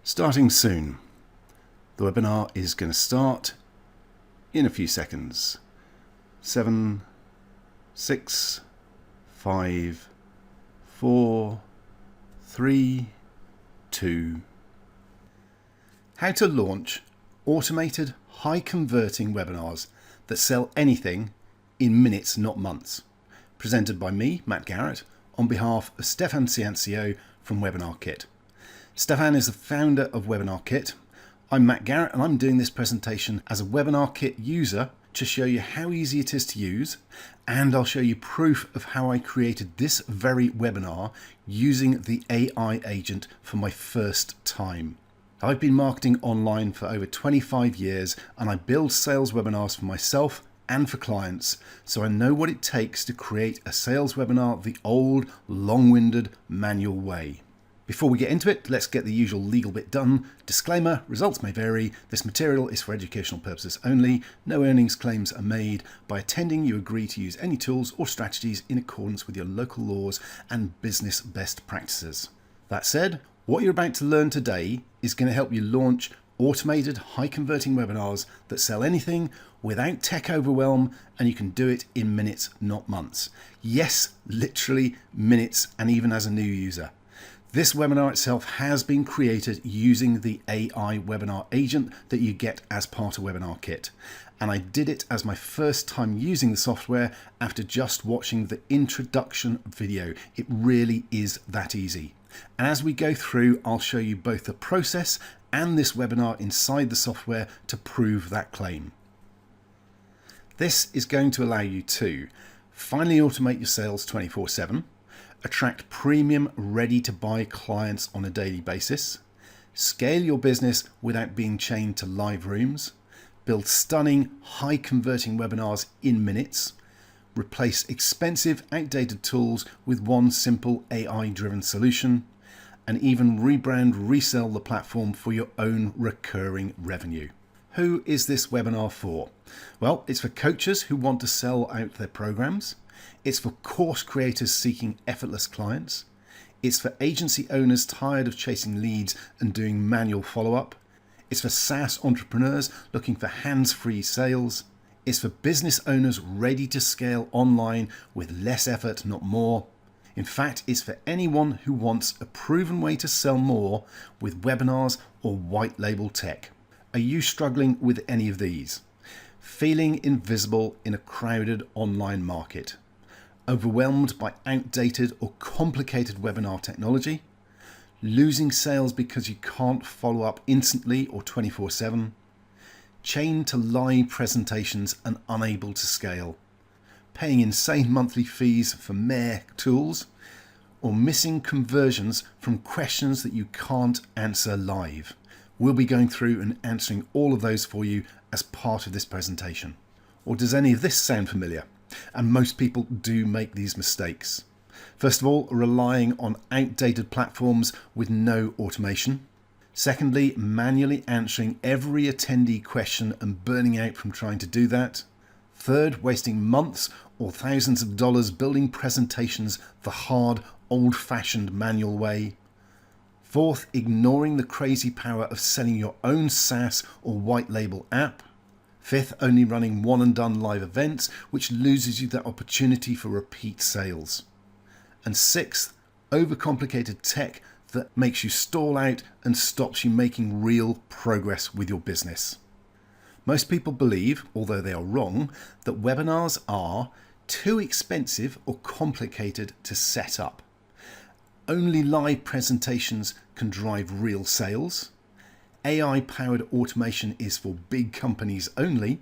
Starting soon. The webinar is going to start in a few seconds. 7, 6, 5, 4, 3, 2. How to launch automated, high-converting webinars that sell anything in minutes, not months. Presented by me, Matt Garrett, on behalf of Stefan Ciancio from Webinar Kit. Stefan is the founder of Webinar Kit. I'm Matt Garrett and I'm doing this presentation as a Webinar Kit user to show you how easy it is to use, and I'll show you proof of how I created this very webinar using the AI agent for my first time. I've been marketing online for over 25 years and I build sales webinars for myself and for clients, so I know what it takes to create a sales webinar the old, long-winded, manual way. Before we get into it, let's get the usual legal bit done. Disclaimer, results may vary. This material is for educational purposes only. No earnings claims are made. By attending, you agree to use any tools or strategies in accordance with your local laws and business best practices. That said, what you're about to learn today is going to help you launch automated, high-converting webinars that sell anything without tech overwhelm, and you can do it in minutes, not months. Yes, literally minutes, and even as a new user. This webinar itself has been created using the AI webinar agent that you get as part of Webinar Kit. And I did it as my first time using the software after just watching the introduction video. It really is that easy. And as we go through, I'll show you both the process and this webinar inside the software to prove that claim. This is going to allow you to finally automate your sales 24/7, attract premium ready-to-buy clients on a daily basis, scale your business without being chained to live rooms, build stunning, high-converting webinars in minutes, replace expensive, outdated tools with one simple AI-driven solution, and even rebrand, resell the platform for your own recurring revenue. Who is this webinar for? Well, it's for coaches who want to sell out their programs. It's for course creators seeking effortless clients. It's for agency owners tired of chasing leads and doing manual follow-up. It's for SaaS entrepreneurs looking for hands-free sales. It's for business owners ready to scale online with less effort, not more. In fact, it's for anyone who wants a proven way to sell more with webinars or white label tech. Are you struggling with any of these? Feeling invisible in a crowded online market? Overwhelmed by outdated or complicated webinar technology? Losing sales because you can't follow up instantly or 24/7? Chained to live presentations and unable to scale? Paying insane monthly fees for mere tools? Or missing conversions from questions that you can't answer live? We'll be going through and answering all of those for you as part of this presentation. Or does any of this sound familiar? And most people do make these mistakes. First of all, relying on outdated platforms with no automation. Secondly, manually answering every attendee question and burning out from trying to do that. Third, wasting months or thousands of dollars building presentations the hard, old-fashioned manual way. Fourth, ignoring the crazy power of selling your own SaaS or white label app. Fifth, only running one and done live events, which loses you that opportunity for repeat sales. And sixth, overcomplicated tech that makes you stall out and stops you making real progress with your business. Most people believe, although they are wrong, that webinars are too expensive or complicated to set up. Only live presentations can drive real sales. AI-powered automation is for big companies only.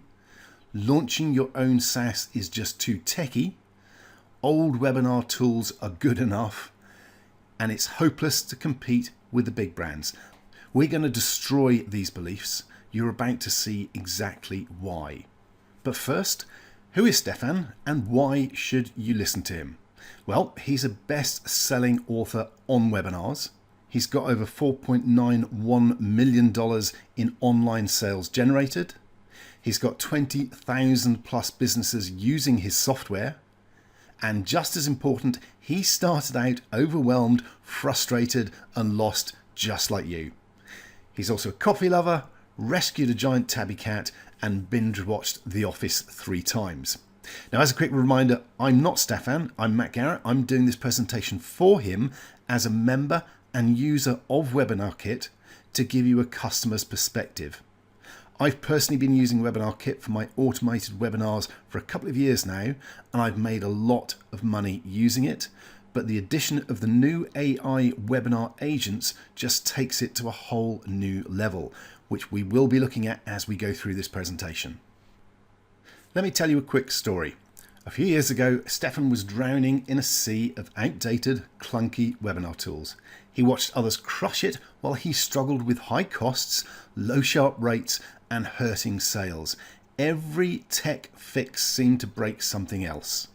Launching your own SaaS is just too techy. Old webinar tools are good enough. And it's hopeless to compete with the big brands. We're going to destroy these beliefs. You're about to see exactly why. But first, who is Stefan and why should you listen to him? Well, he's a best-selling author on webinars. He's got over $4.91 million in online sales generated. He's got 20,000 plus businesses using his software. And just as important, he started out overwhelmed, frustrated, and lost just like you. He's also a coffee lover, rescued a giant tabby cat, and binge-watched The Office 3 times. Now, as a quick reminder, I'm not Stefan, I'm Matt Garrett. I'm doing this presentation for him as a member and user of Webinar Kit to give you a customer's perspective. I've personally been using Webinar Kit for my automated webinars for a couple of years now, and I've made a lot of money using it, but the addition of the new AI webinar agents just takes it to a whole new level, which we will be looking at as we go through this presentation. Let me tell you a quick story. A few years ago, Stefan was drowning in a sea of outdated, clunky webinar tools. He watched others crush it while he struggled with high costs, low sharp rates, and hurting sales. Every tech fix seemed to break something else.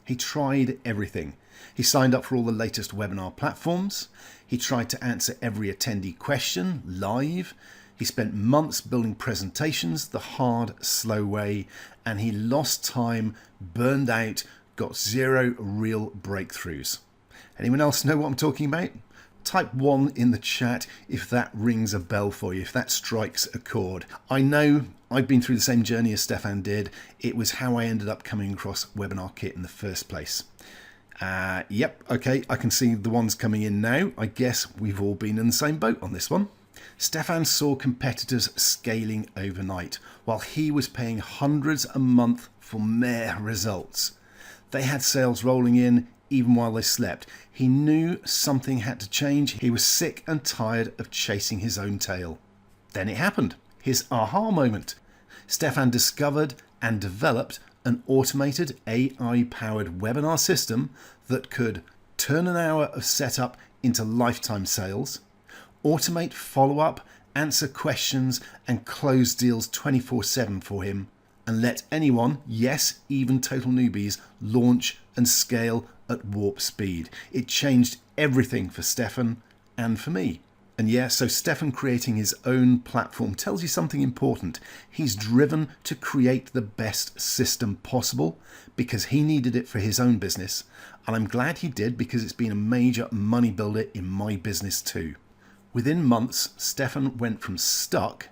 He tried everything. He signed up for all the latest webinar platforms. He tried to answer every attendee question live. He spent months building presentations the hard, slow way, and he lost time, burned out, got zero real breakthroughs. Anyone else know what I'm talking about? Type 1 in the chat if that rings a bell for you, if that strikes a chord. I know I've been through the same journey as Stefan did. It was how I ended up coming across Webinar Kit in the first place. Yep, okay, I can see the ones coming in now. I guess we've all been in the same boat on this one. Stefan saw competitors scaling overnight while he was paying hundreds a month for mere results. They had sales rolling in even while they slept. He knew something had to change. He was sick and tired of chasing his own tail. Then it happened. His aha moment. Stefan discovered and developed an automated AI-powered webinar system that could turn an hour of setup into lifetime sales, automate follow-up, answer questions, and close deals 24/7 for him, and let anyone, yes, even total newbies, launch and scale at warp speed. It changed everything for Stefan and for me. And yeah, so Stefan creating his own platform tells you something important. He's driven to create the best system possible because he needed it for his own business. And I'm glad he did because it's been a major money builder in my business too. Within months, Stefan went from stuck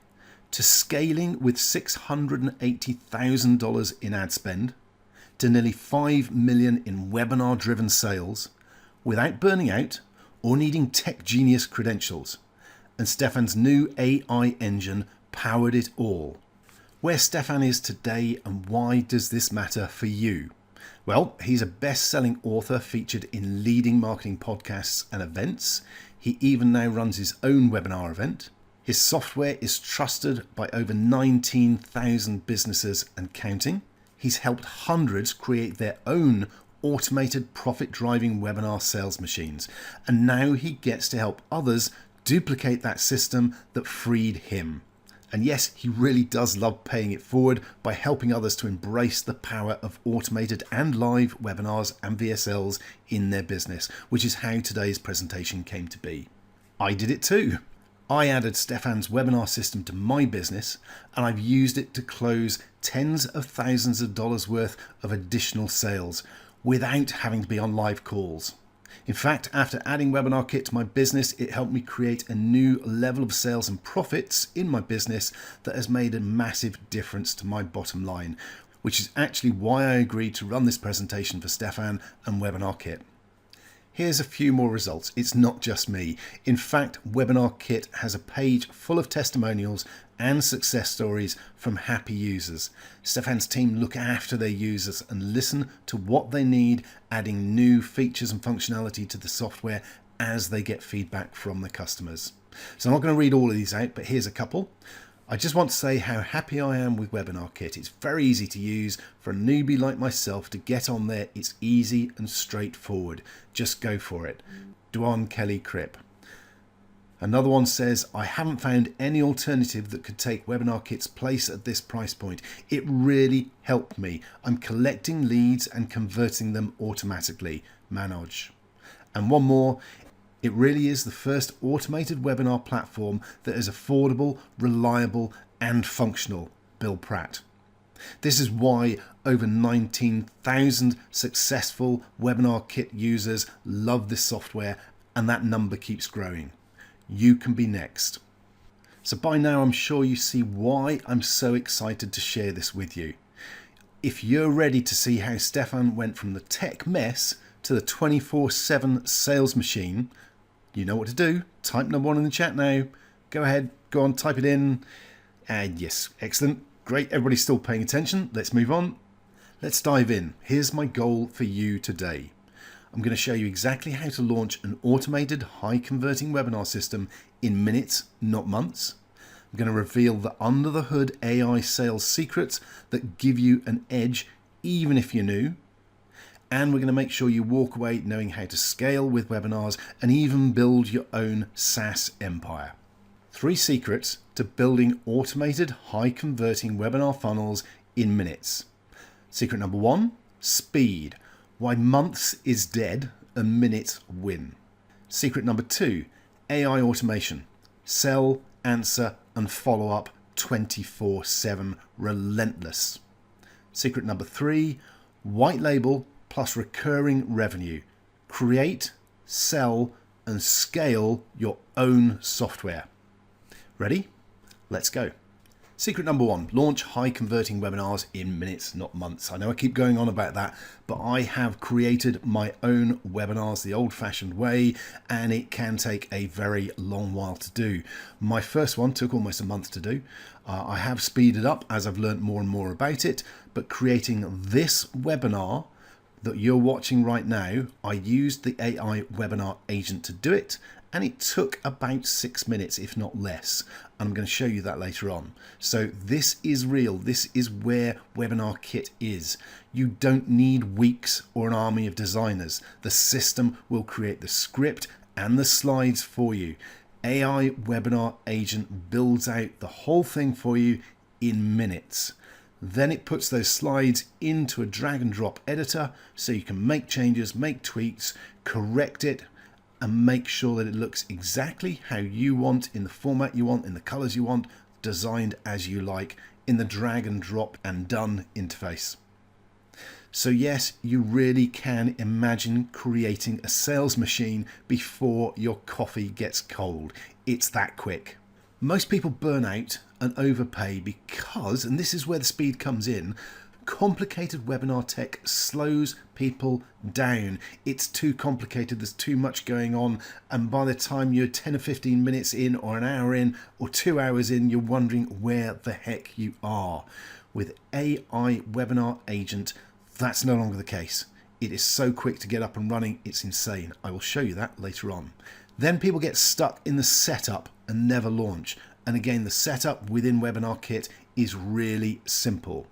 to scaling with $680,000 in ad spend to nearly $5 million in webinar-driven sales without burning out or needing tech genius credentials. And Stefan's new AI engine powered it all. Where Stefan is today and why does this matter for you? Well, he's a best-selling author featured in leading marketing podcasts and events. He even now runs his own webinar event. His software is trusted by over 19,000 businesses and counting. He's helped hundreds create their own automated profit-driving webinar sales machines. And now he gets to help others duplicate that system that freed him. And yes, he really does love paying it forward by helping others to embrace the power of automated and live webinars and VSLs in their business, which is how today's presentation came to be. I did it too. I added Stefan's webinar system to my business, and I've used it to close tens of thousands of dollars worth of additional sales without having to be on live calls. In fact, after adding Webinar Kit to my business, it helped me create a new level of sales and profits in my business that has made a massive difference to my bottom line, which is actually why I agreed to run this presentation for Stefan and Webinar Kit. Here's a few more results. It's not just me. In fact, Webinar Kit has a page full of testimonials and success stories from happy users. Stefan's team look after their users and listen to what they need, adding new features and functionality to the software as they get feedback from the customers. So I'm not going to read all of these out, but here's a couple. I just want to say how happy I am with Webinar Kit. It's very easy to use for a newbie like myself to get on there. It's easy and straightforward. Just go for it. Duan Kelly Cripp. Another one says, I haven't found any alternative that could take Webinar Kit's place at this price point. It really helped me. I'm collecting leads and converting them automatically. Manoj. And one more. It really is the first automated webinar platform that is affordable, reliable, and functional. Bill Pratt. This is why over 19,000 successful Webinar Kit users love this software, and that number keeps growing. You can be next. So by now I'm sure you see why I'm so excited to share this with you. If you're ready to see how Stefan went from the tech mess to the 24/7 sales machine, you know what to do. Type number 1 in the chat now. Go ahead, go on, type it in. And yes, excellent. Great, everybody's still paying attention. Let's move on. Let's dive in. Here's my goal for you today. I'm going to show you exactly how to launch an automated high converting webinar system in minutes, not months. I'm going to reveal the under the hood AI sales secrets that give you an edge even if you're new. And we're going to make sure you walk away knowing how to scale with webinars and even build your own SaaS empire. 3 secrets to building automated high converting webinar funnels in minutes. Secret number 1, speed. Why months is dead and minutes win. Secret number 2, AI automation. Sell, answer and follow up 24/7, relentless. Secret number 3, white label plus recurring revenue. Create, sell and scale your own software. Ready? Let's go. Secret number 1, launch high converting webinars in minutes, not months. I know I keep going on about that, but I have created my own webinars the old fashioned way, and it can take a very long while to do. My first one took almost a month to do. I have speeded up as I've learned more and more about it, but creating this webinar that you're watching right now, I used the AI webinar agent to do it, and it took about 6 minutes, if not less. I'm going to show you that later on. So this is real. This is where Webinar Kit is. You don't need weeks or an army of designers. The system will create the script and the slides for you. AI webinar agent builds out the whole thing for you in minutes. Then it puts those slides into a drag and drop editor so you can make changes, make tweaks, correct it, and make sure that it looks exactly how you want, in the format you want, in the colors you want, designed as you like, in the drag and drop and done interface. So yes, you really can imagine creating a sales machine before your coffee gets cold. It's that quick. Most people burn out and overpay because, and this is where the speed comes in, complicated webinar tech slows people down. It's too complicated, there's too much going on, and by the time you're 10 or 15 minutes in, or an hour in, or 2 hours in, you're wondering where the heck you are. With AI webinar agent, that's no longer the case. It is so quick to get up and running, it's insane. I will show you that later on. Then people get stuck in the setup and never launch. And again, the setup within Webinar Kit is really simple.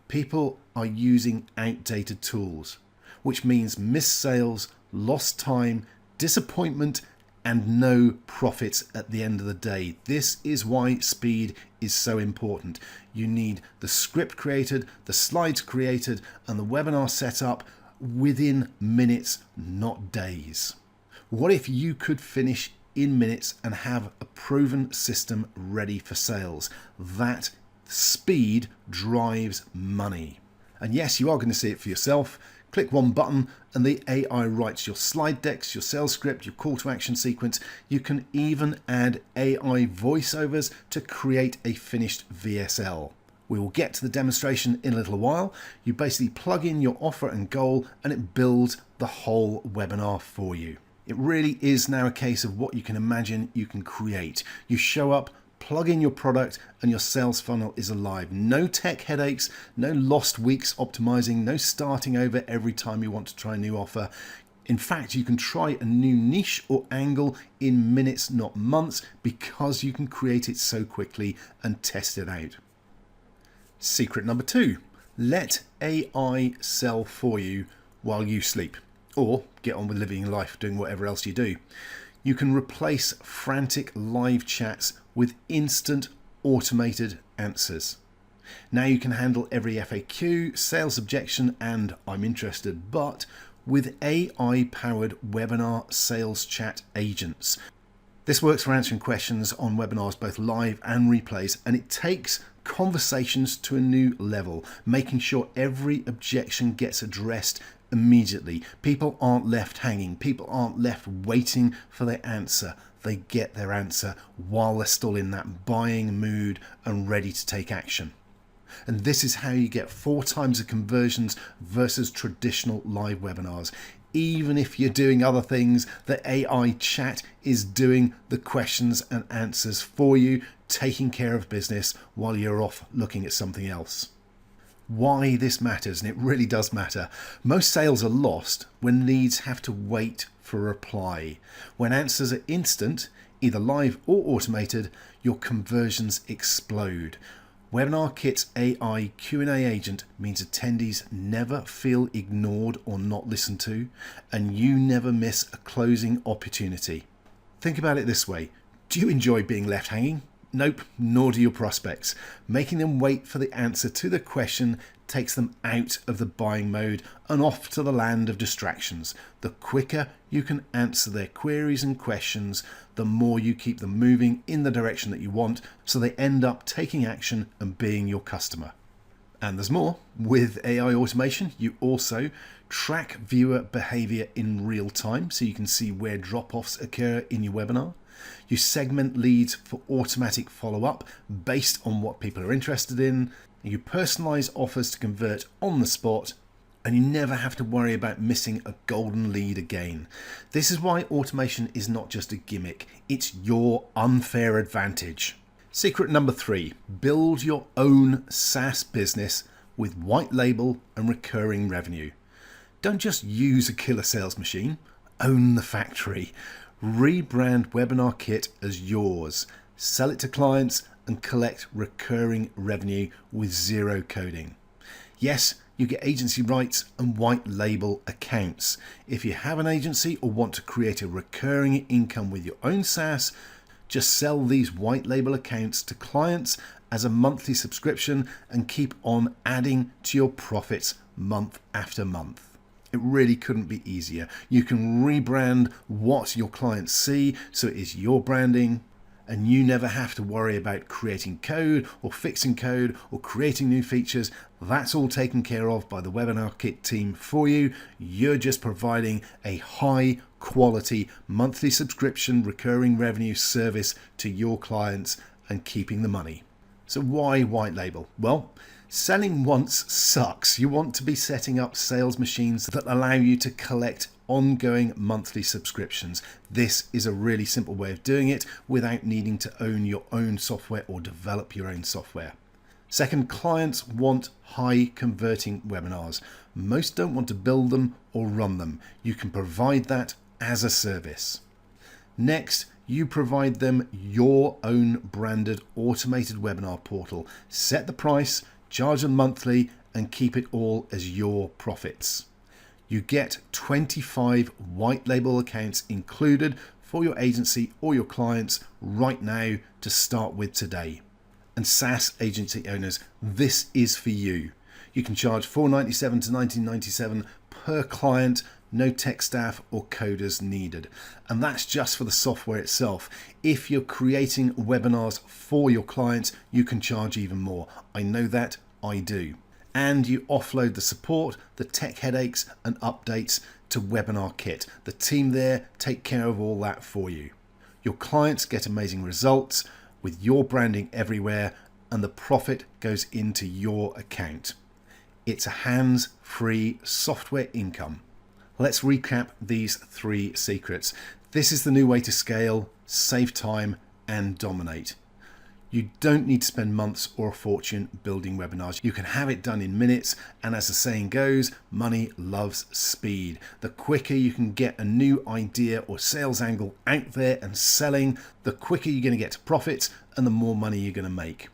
People are using outdated tools, which means missed sales, lost time, disappointment, and no profits at the end of the day. This is why speed is so important. You need the script created, the slides created, and the webinar set up within minutes, not days. What if you could finish in minutes and have a proven system ready for sales? That speed drives money. And yes, you are going to see it for yourself. Click one button and the AI writes your slide decks, your sales script, your call to action sequence. You can even add AI voiceovers to create a finished VSL. We will get to the demonstration in a little while. You basically plug in your offer and goal and it builds the whole webinar for you. It really is now a case of what you can imagine you can create. You show up, plug in your product, and your sales funnel is alive. No tech headaches, no lost weeks optimizing, no starting over every time you want to try a new offer. In fact, you can try a new niche or angle in minutes, not months, because you can create it so quickly and test it out. Secret number 2, let AI sell for you while you sleep, or get on with living life, doing whatever else you do. You can replace frantic live chats with instant automated answers. Now you can handle every FAQ, sales objection, and I'm interested, but with AI-powered webinar sales chat agents. This works for answering questions on webinars, both live and replays, and it takes conversations to a new level, making sure every objection gets addressed immediately. People aren't left hanging. People aren't left waiting for their answer. they get their answer while they're still in that buying mood and ready to take action. And this is how you get 4 times the conversions versus traditional live webinars. Even if you're doing other things, the AI chat is doing the questions and answers for you, taking care of business while you're off looking at something else. Why this matters, and it really does matter. Most sales are lost when leads have to wait for a reply. When answers are instant, either live or automated, your conversions explode. Webinar Kit's AI Q&A agent means attendees never feel ignored or not listened to, and you never miss a closing opportunity. Think about it this way. Do you enjoy being left hanging? Nope, nor do your prospects. Making them wait for the answer to the question takes them out of the buying mode and off to the land of distractions. The quicker you can answer their queries and questions, the more you keep them moving in the direction that you want, so they end up taking action and being your customer. And there's more. With AI automation, you also track viewer behavior in real time, so you can see where drop-offs occur in your webinar. You segment leads for automatic follow-up based on what people are interested in. You personalize offers to convert on the spot, and you never have to worry about missing a golden lead again. This is why automation is not just a gimmick, it's your unfair advantage. Secret number 3, build your own SaaS business with white label and recurring revenue. Don't just use a killer sales machine, own the factory. Rebrand Webinar Kit as yours, sell it to clients and collect recurring revenue with zero coding. Yes, you get agency rights and white label accounts. If you have an agency or want to create a recurring income with your own SaaS, just sell these white label accounts to clients as a monthly subscription and keep on adding to your profits month after month. It really couldn't be easier. You can rebrand what your clients see so it is your branding, and you never have to worry about creating code or fixing code or creating new features. That's all taken care of by the Webinar Kit team for you. You're just providing a high quality monthly subscription recurring revenue service to your clients and keeping the money. So why white label? Well, selling once sucks. You want to be setting up sales machines that allow you to collect ongoing monthly subscriptions. This is a really simple way of doing it without needing to own your own software or develop your own software. Second, clients want high converting webinars. Most don't want to build them or run them. You can provide that as a service. Next, you provide them your own branded automated webinar portal. Set the price, charge them monthly, and keep it all as your profits. You get 25 white label accounts included for your agency or your clients right now to start with today. And SaaS agency owners, this is for you. You can charge $497 to $1997 per client, no tech staff or coders needed. And that's just for the software itself. If you're creating webinars for your clients, you can charge even more. I know that, I do. And you offload the support, the tech headaches and updates to Webinar Kit. The team there take care of all that for you. Your clients get amazing results with your branding everywhere, and the profit goes into your account. It's a hands-free software income. Let's recap these 3 secrets. This is the new way to scale, save time, and dominate. You don't need to spend months or a fortune building webinars. You can have it done in minutes, and as the saying goes, money loves speed. The quicker you can get a new idea or sales angle out there and selling, the quicker you're going to get to profits and the more money you're going to make.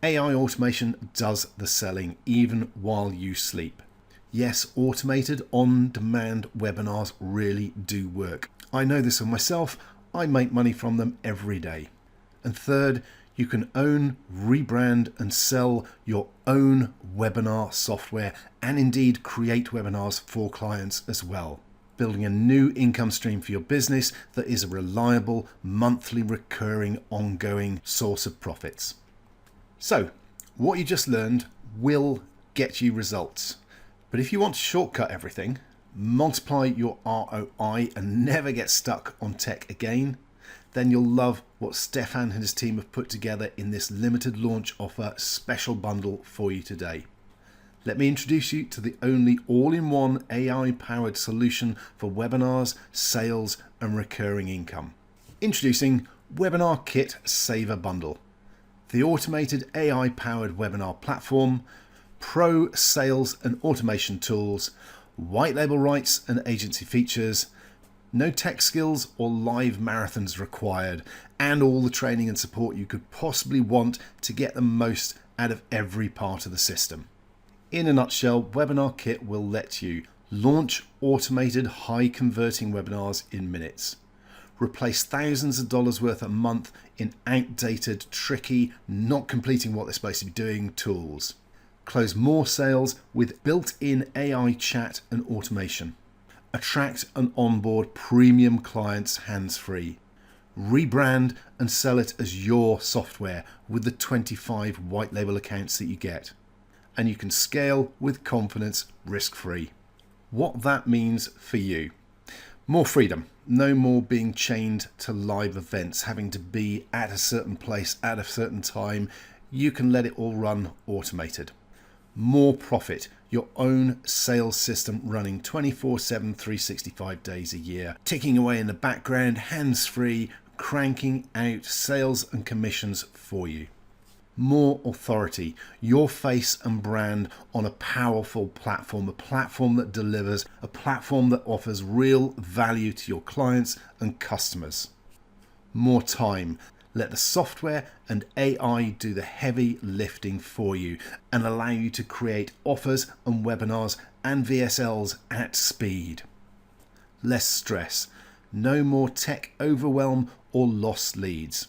AI automation does the selling even while you sleep. Yes, automated on-demand webinars really do work. I know this for myself. I make money from them every day. And third, you can own, rebrand and sell your own webinar software and indeed create webinars for clients as well. Building a new income stream for your business that is a reliable, monthly, recurring, ongoing source of profits. So, what you just learned will get you results. But if you want to shortcut everything, multiply your ROI and never get stuck on tech again, then you'll love what Stefan and his team have put together in this limited launch offer special bundle for you today. Let me introduce you to the only all-in-one AI-powered solution for webinars, sales, and recurring income. Introducing Webinar Kit Saver Bundle, the automated AI-powered webinar platform, pro sales and automation tools, white label rights and agency features, no tech skills or live marathons required, and all the training and support you could possibly want to get the most out of every part of the system. In a nutshell, Webinar Kit will let you launch automated high-converting webinars in minutes, replace thousands of dollars worth a month in outdated, tricky, not completing what they're supposed to be doing tools, close more sales with built-in AI chat and automation, attract and onboard premium clients hands-free, rebrand and sell it as your software with the 25 white label accounts that you get. And you can scale with confidence, risk-free. What that means for you. More freedom. No more being chained to live events, having to be at a certain place at a certain time. You can let it all run automated. More profit. Your own sales system running 24/7, 365 days a year. Ticking away in the background, hands-free, cranking out sales and commissions for you. More authority, your face and brand on a powerful platform, a platform that delivers, a platform that offers real value to your clients and customers. More time, let the software and AI do the heavy lifting for you and allow you to create offers and webinars and VSLs at speed. Less stress, no more tech overwhelm or lost leads.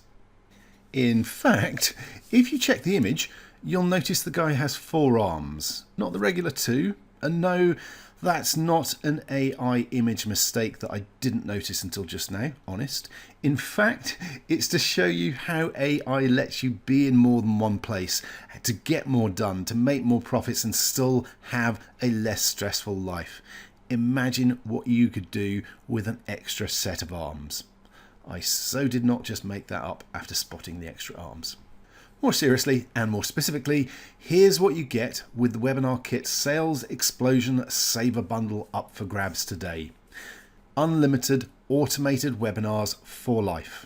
In fact, if you check the image, you'll notice the guy has 4 arms, not the regular 2. And no, that's not an AI image mistake that I didn't notice until just now, honest. In fact, it's to show you how AI lets you be in more than one place, to get more done, to make more profits and still have a less stressful life. Imagine what you could do with an extra set of arms. I so did not just make that up after spotting the extra arms. More seriously and more specifically, here's what you get with the Webinar Kit Sales Explosion Saver Bundle up for grabs today. Unlimited automated webinars for life.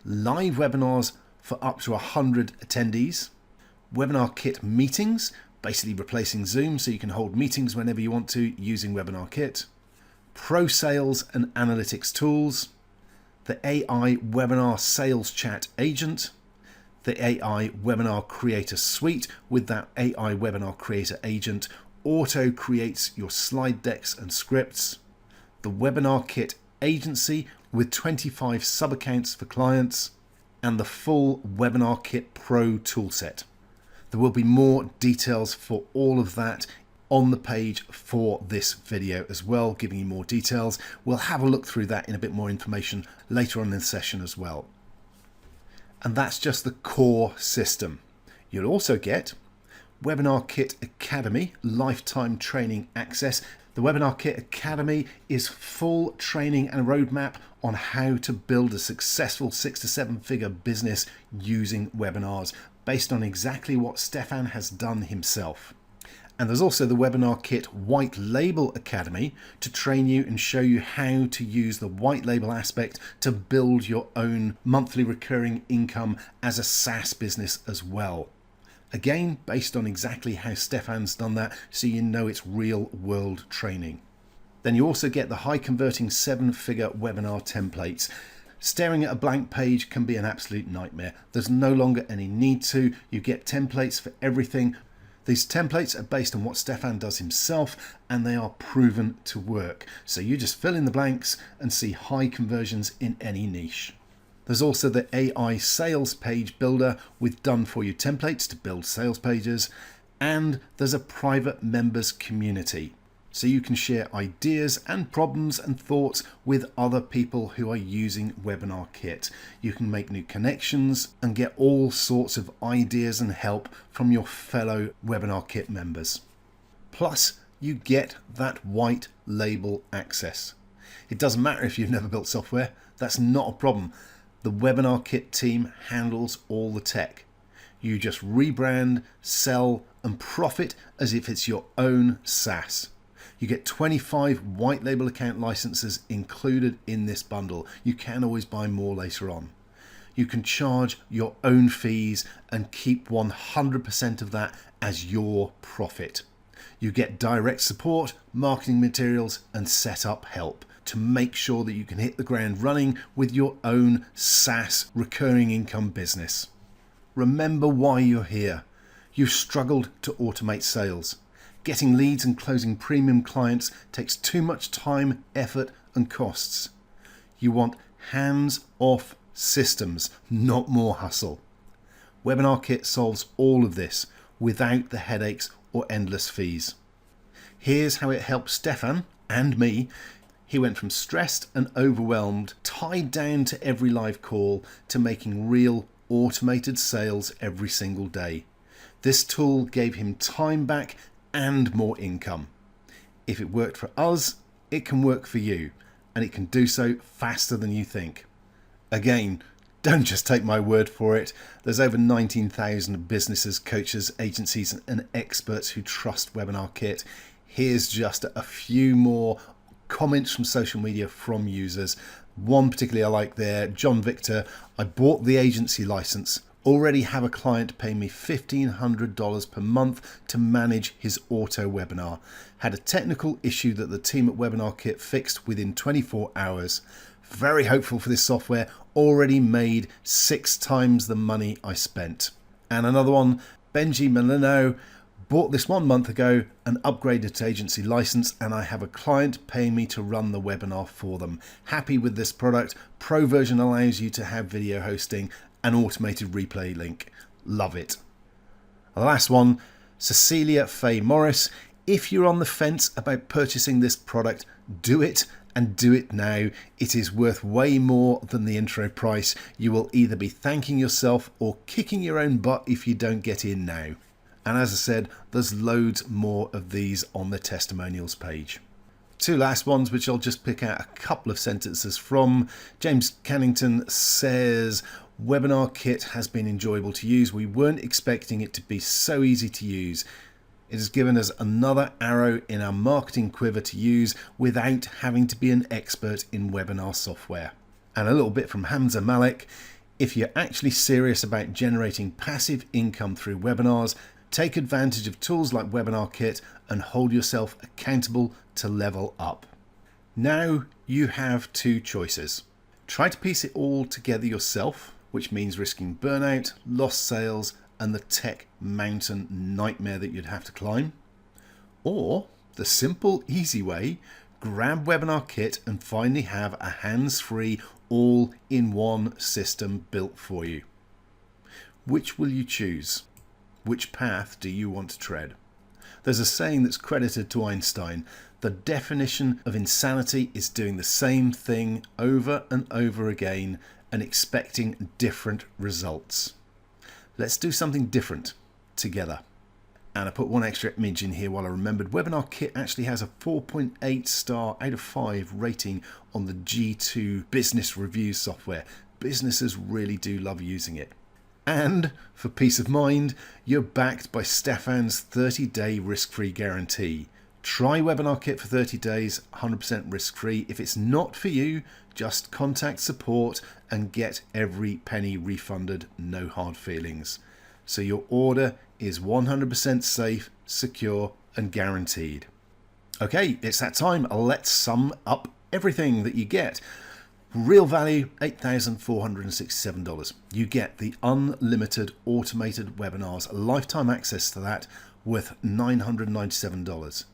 Live webinars for up to 100 attendees. Webinar Kit meetings, basically replacing Zoom so you can hold meetings whenever you want to using Webinar Kit. Pro sales and analytics tools. The AI Webinar Sales Chat Agent, the AI Webinar Creator Suite with that AI Webinar Creator Agent auto creates your slide decks and scripts, the Webinar Kit Agency with 25 sub-accounts for clients, and the full Webinar Kit Pro toolset. There will be more details for all of that on the page for this video as well, giving you more details. We'll have a look through that in a bit more information later on in the session as well. And that's just the core system. You'll also get Webinar Kit Academy lifetime training access. The Webinar Kit Academy is full training and roadmap on how to build a successful 6 to 7 figure business using webinars based on exactly what Stefan has done himself. And there's also the Webinar Kit White Label Academy to train you and show you how to use the white label aspect to build your own monthly recurring income as a SaaS business as well. Again, based on exactly how Stefan's done that, so you know it's real world training. Then you also get the high converting 7-figure webinar templates. Staring at a blank page can be an absolute nightmare. There's no longer any need to. You get templates for everything. These templates are based on what Stefan does himself and they are proven to work. So you just fill in the blanks and see high conversions in any niche. There's also the AI Sales Page Builder with done for you templates to build sales pages. And there's a private members community. So you can share ideas and problems and thoughts with other people who are using Webinar Kit. You can make new connections and get all sorts of ideas and help from your fellow Webinar Kit members. Plus, you get that white label access. It doesn't matter if you've never built software, that's not a problem. The Webinar Kit team handles all the tech. You just rebrand, sell, and profit as if it's your own SaaS. You get 25 white label account licenses included in this bundle. You can always buy more later on. You can charge your own fees and keep 100% of that as your profit. You get direct support, marketing materials, and setup help to make sure that you can hit the ground running with your own SaaS recurring income business. Remember why you're here. You've struggled to automate sales. Getting leads and closing premium clients takes too much time, effort, and costs. You want hands-off systems, not more hustle. Webinar Kit solves all of this without the headaches or endless fees. Here's how it helped Stefan and me. He went from stressed and overwhelmed, tied down to every live call, to making real automated sales every single day. This tool gave him time back and more income. If it worked for us, it can work for you, and it can do so faster than you think. Again, don't just take my word for it. There's over 19,000 businesses, coaches, agencies, and experts who trust Webinar Kit. Here's just a few more comments from social media from users. One particularly I like there, John Victor. I bought the agency license. Already have a client pay me $1,500 per month to manage his auto webinar. Had a technical issue that the team at Webinar Kit fixed within 24 hours. Very hopeful for this software. Already made 6 times the money I spent. And another one, Benji Melino. Bought this 1 month ago and upgraded to agency license, and I have a client paying me to run the webinar for them. Happy with this product. Pro version allows you to have video hosting, an automated replay link. Love it. The last one, Cecilia Faye Morris. If you're on the fence about purchasing this product, do it, and do it now. It is worth way more than the intro price. You will either be thanking yourself or kicking your own butt if you don't get in now. And as I said, there's loads more of these on the testimonials page. 2 last ones, which I'll just pick out a couple of sentences from. James Cannington says, Webinar Kit has been enjoyable to use. We weren't expecting it to be so easy to use. It has given us another arrow in our marketing quiver to use without having to be an expert in webinar software. And a little bit from Hamza Malik. If you're actually serious about generating passive income through webinars, take advantage of tools like Webinar Kit and hold yourself accountable to level up. Now you have 2 choices. Try to piece it all together yourself, which means risking burnout, lost sales, and the tech mountain nightmare that you'd have to climb. Or the simple, easy way, grab Webinar Kit and finally have a hands-free, all-in-one system built for you. Which will you choose? Which path do you want to tread? There's a saying that's credited to Einstein. The definition of insanity is doing the same thing over and over again and expecting different results. Let's do something different together. And I put one extra image in here while I remembered. Webinar Kit actually has a 4.8 star out of 5 rating on the G2 business review software. Businesses really do love using it. And for peace of mind, you're backed by Stefan's 30-day risk-free guarantee. Try Webinar Kit for 30 days, 100% risk-free. If it's not for you, just contact support and get every penny refunded, no hard feelings. So your order is 100% safe, secure, and guaranteed. Okay, it's that time. Let's sum up everything that you get. Real value, $8,467. You get the unlimited automated webinars, lifetime access to that, worth $997.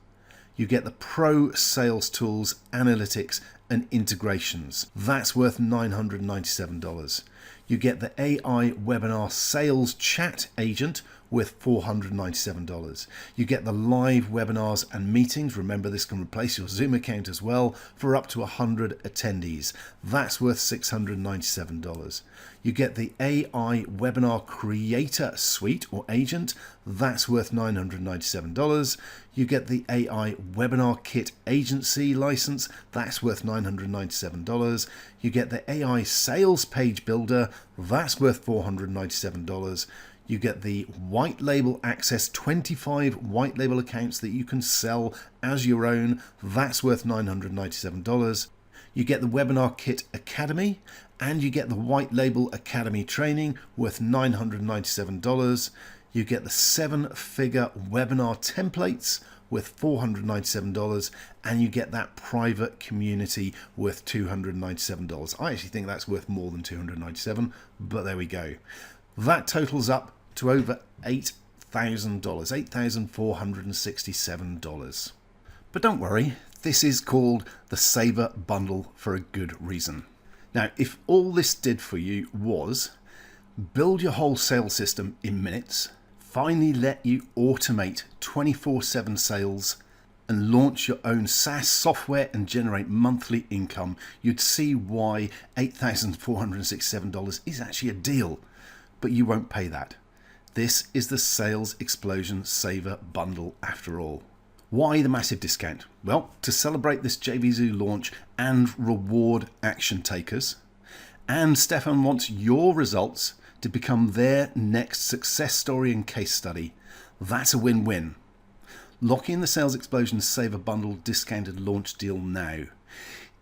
You get the pro sales tools, analytics, and integrations. That's worth $997. You get the AI webinar sales chat agent, worth $497. You get the live webinars and meetings. Remember, this can replace your Zoom account as well for up to 100 attendees. That's worth $697. You get the AI Webinar Creator Suite or Agent. That's worth $997. You get the AI Webinar Kit Agency license. That's worth $997. You get the AI Sales Page Builder. That's worth $497. You get the white label access, 25 white label accounts that you can sell as your own. That's worth $997. You get the Webinar Kit Academy, and you get the White Label Academy training worth $997. You get the 7-figure webinar templates worth $497, and you get that private community worth $297. I actually think that's worth more than $297, but there we go. That totals up to over $8,000, $8,467. But don't worry, this is called the Saver Bundle for a good reason. Now, if all this did for you was build your whole sales system in minutes, finally let you automate 24/7 sales, and launch your own SaaS software and generate monthly income, you'd see why $8,467 is actually a deal. But you won't pay that. This is the Sales Explosion Saver Bundle after all. Why the massive discount? Well, to celebrate this JVZoo launch and reward action takers. And Stefan wants your results to become their next success story and case study. That's a win-win. Lock in the Sales Explosion Saver Bundle discounted launch deal now.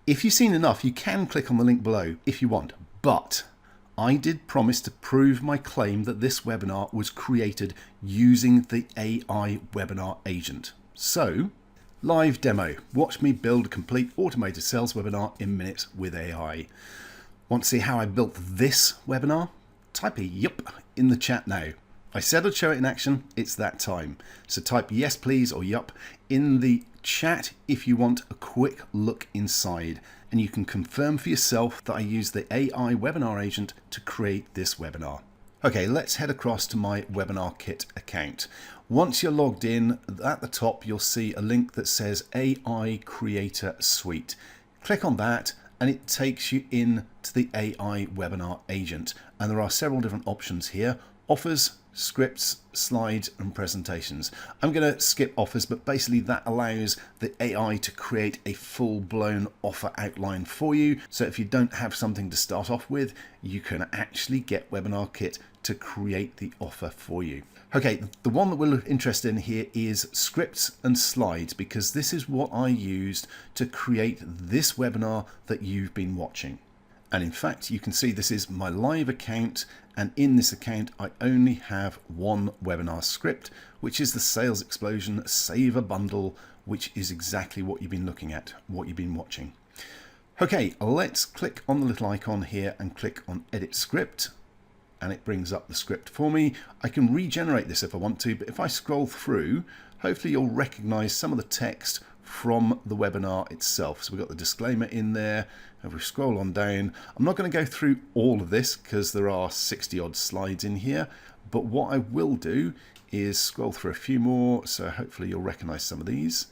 If you've seen enough, you can click on the link below if you want. But I did promise to prove my claim that this webinar was created using the AI Webinar Agent. So, live demo. Watch me build a complete automated sales webinar in minutes with AI. Want to see how I built this webinar? Type a yup in the chat now. I said I'd show it in action. It's that time. So type yes please or yup in the chat if you want a quick look inside, and you can confirm for yourself that I used the AI Webinar Agent to create this webinar. Okay, let's head across to my Webinar Kit account. Once you're logged in, at the top you'll see a link that says AI Creator Suite. Click on that and it takes you in to the AI Webinar Agent. And there are several different options here: offers, scripts, slides and presentations. I'm going to skip offers, but basically that allows the AI to create a full-blown offer outline for you. So if you don't have something to start off with, you can actually get Webinar Kit to create the offer for you. Okay, the one that we're interested in here is scripts and slides, because this is what I used to create this webinar that you've been watching. And in fact, you can see this is my live account, and in this account I only have one webinar script, which is the Sales Explosion Saver Bundle, which is exactly what you've been looking at, what you've been watching. Okay, let's click on the little icon here and click on Edit Script, and it brings up the script for me. I can regenerate this if I want to, but if I scroll through, hopefully you'll recognize some of the text from the webinar itself. So we've got the disclaimer in there. If we scroll on down, I'm not going to go through all of this because there are 60 odd slides in here, but what I will do is scroll through a few more, so hopefully you'll recognize some of these.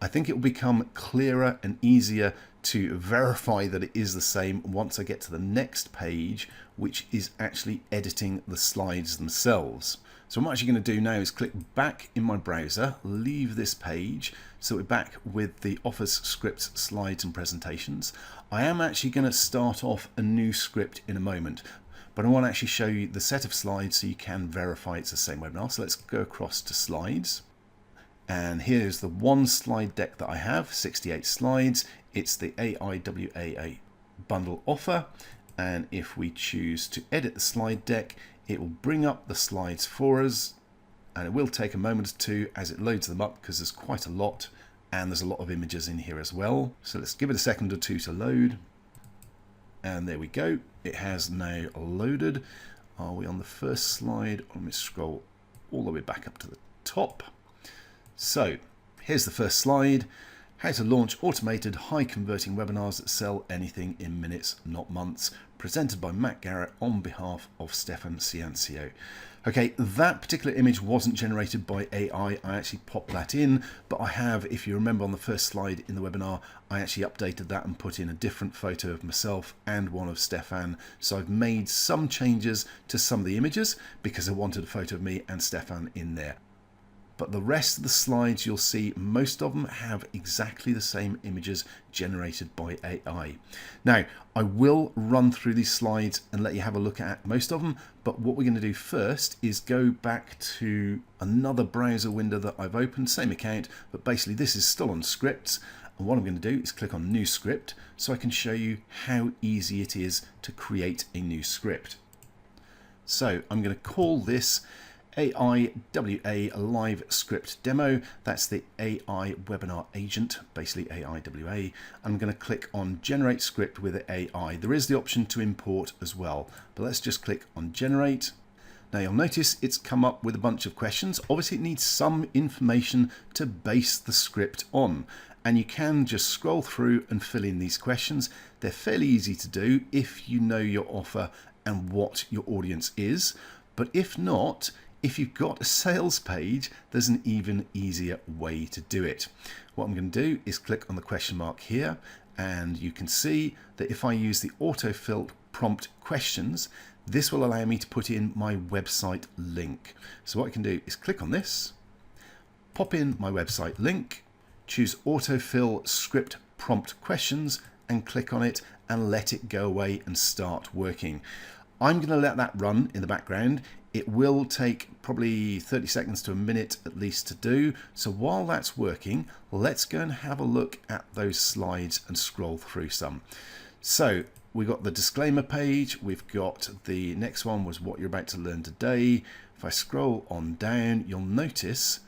I think it will become clearer and easier to verify that it is the same once I get to the next page, which is actually editing the slides themselves. So what I'm actually going to do now is click back in my browser, leave this page, so we're back with the offers, scripts, slides and presentations. I am actually going to start off a new script in a moment, but I want to actually show you the set of slides so you can verify it's the same webinar. So let's go across to slides. And here's the one slide deck that I have, 68 slides. It's the AIWAA bundle offer. And if we choose to edit the slide deck, it will bring up the slides for us, and it will take a moment or two as it loads them up because there's quite a lot, and there's a lot of images in here as well. So let's give it a second or two to load. And there we go. It has now loaded. Are we on the first slide? Let me scroll all the way back up to the top. So here's the first slide. How to launch automated, high-converting webinars that sell anything in minutes, not months. Presented by Matt Garrett on behalf of Stefan Ciancio. Okay, that particular image wasn't generated by AI. I actually popped that in, but I have, if you remember on the first slide in the webinar, I actually updated that and put in a different photo of myself and one of Stefan. So I've made some changes to some of the images because I wanted a photo of me and Stefan in there. But the rest of the slides you'll see, most of them have exactly the same images generated by AI. Now, I will run through these slides and let you have a look at most of them, but what we're going to do first is go back to another browser window that I've opened, same account, but basically this is still on scripts. And what I'm going to do is click on New Script so I can show you how easy it is to create a new script. So I'm going to call this AIWA live script demo. That's the AI webinar agent, basically AIWA. I'm going to click on generate script with AI. There is the option to import as well, but let's just click on generate. Now you'll notice it's come up with a bunch of questions. Obviously it needs some information to base the script on, and you can just scroll through and fill in these questions. They're fairly easy to do if you know your offer and what your audience is, but if not, if you've got a sales page, there's an even easier way to do it. What I'm going to do is click on the question mark here, and you can see that if I use the autofill prompt questions, this will allow me to put in my website link. So what I can do is click on this, pop in my website link, choose autofill script prompt questions and click on it and let it go away and start working. I'm going to let that run in the background. It will take probably 30 seconds to a minute at least to do. So while that's working, let's go and have a look at those slides and scroll through some. So we've got the disclaimer page. We've got the next one was what you're about to learn today. If I scroll on down, you'll notice,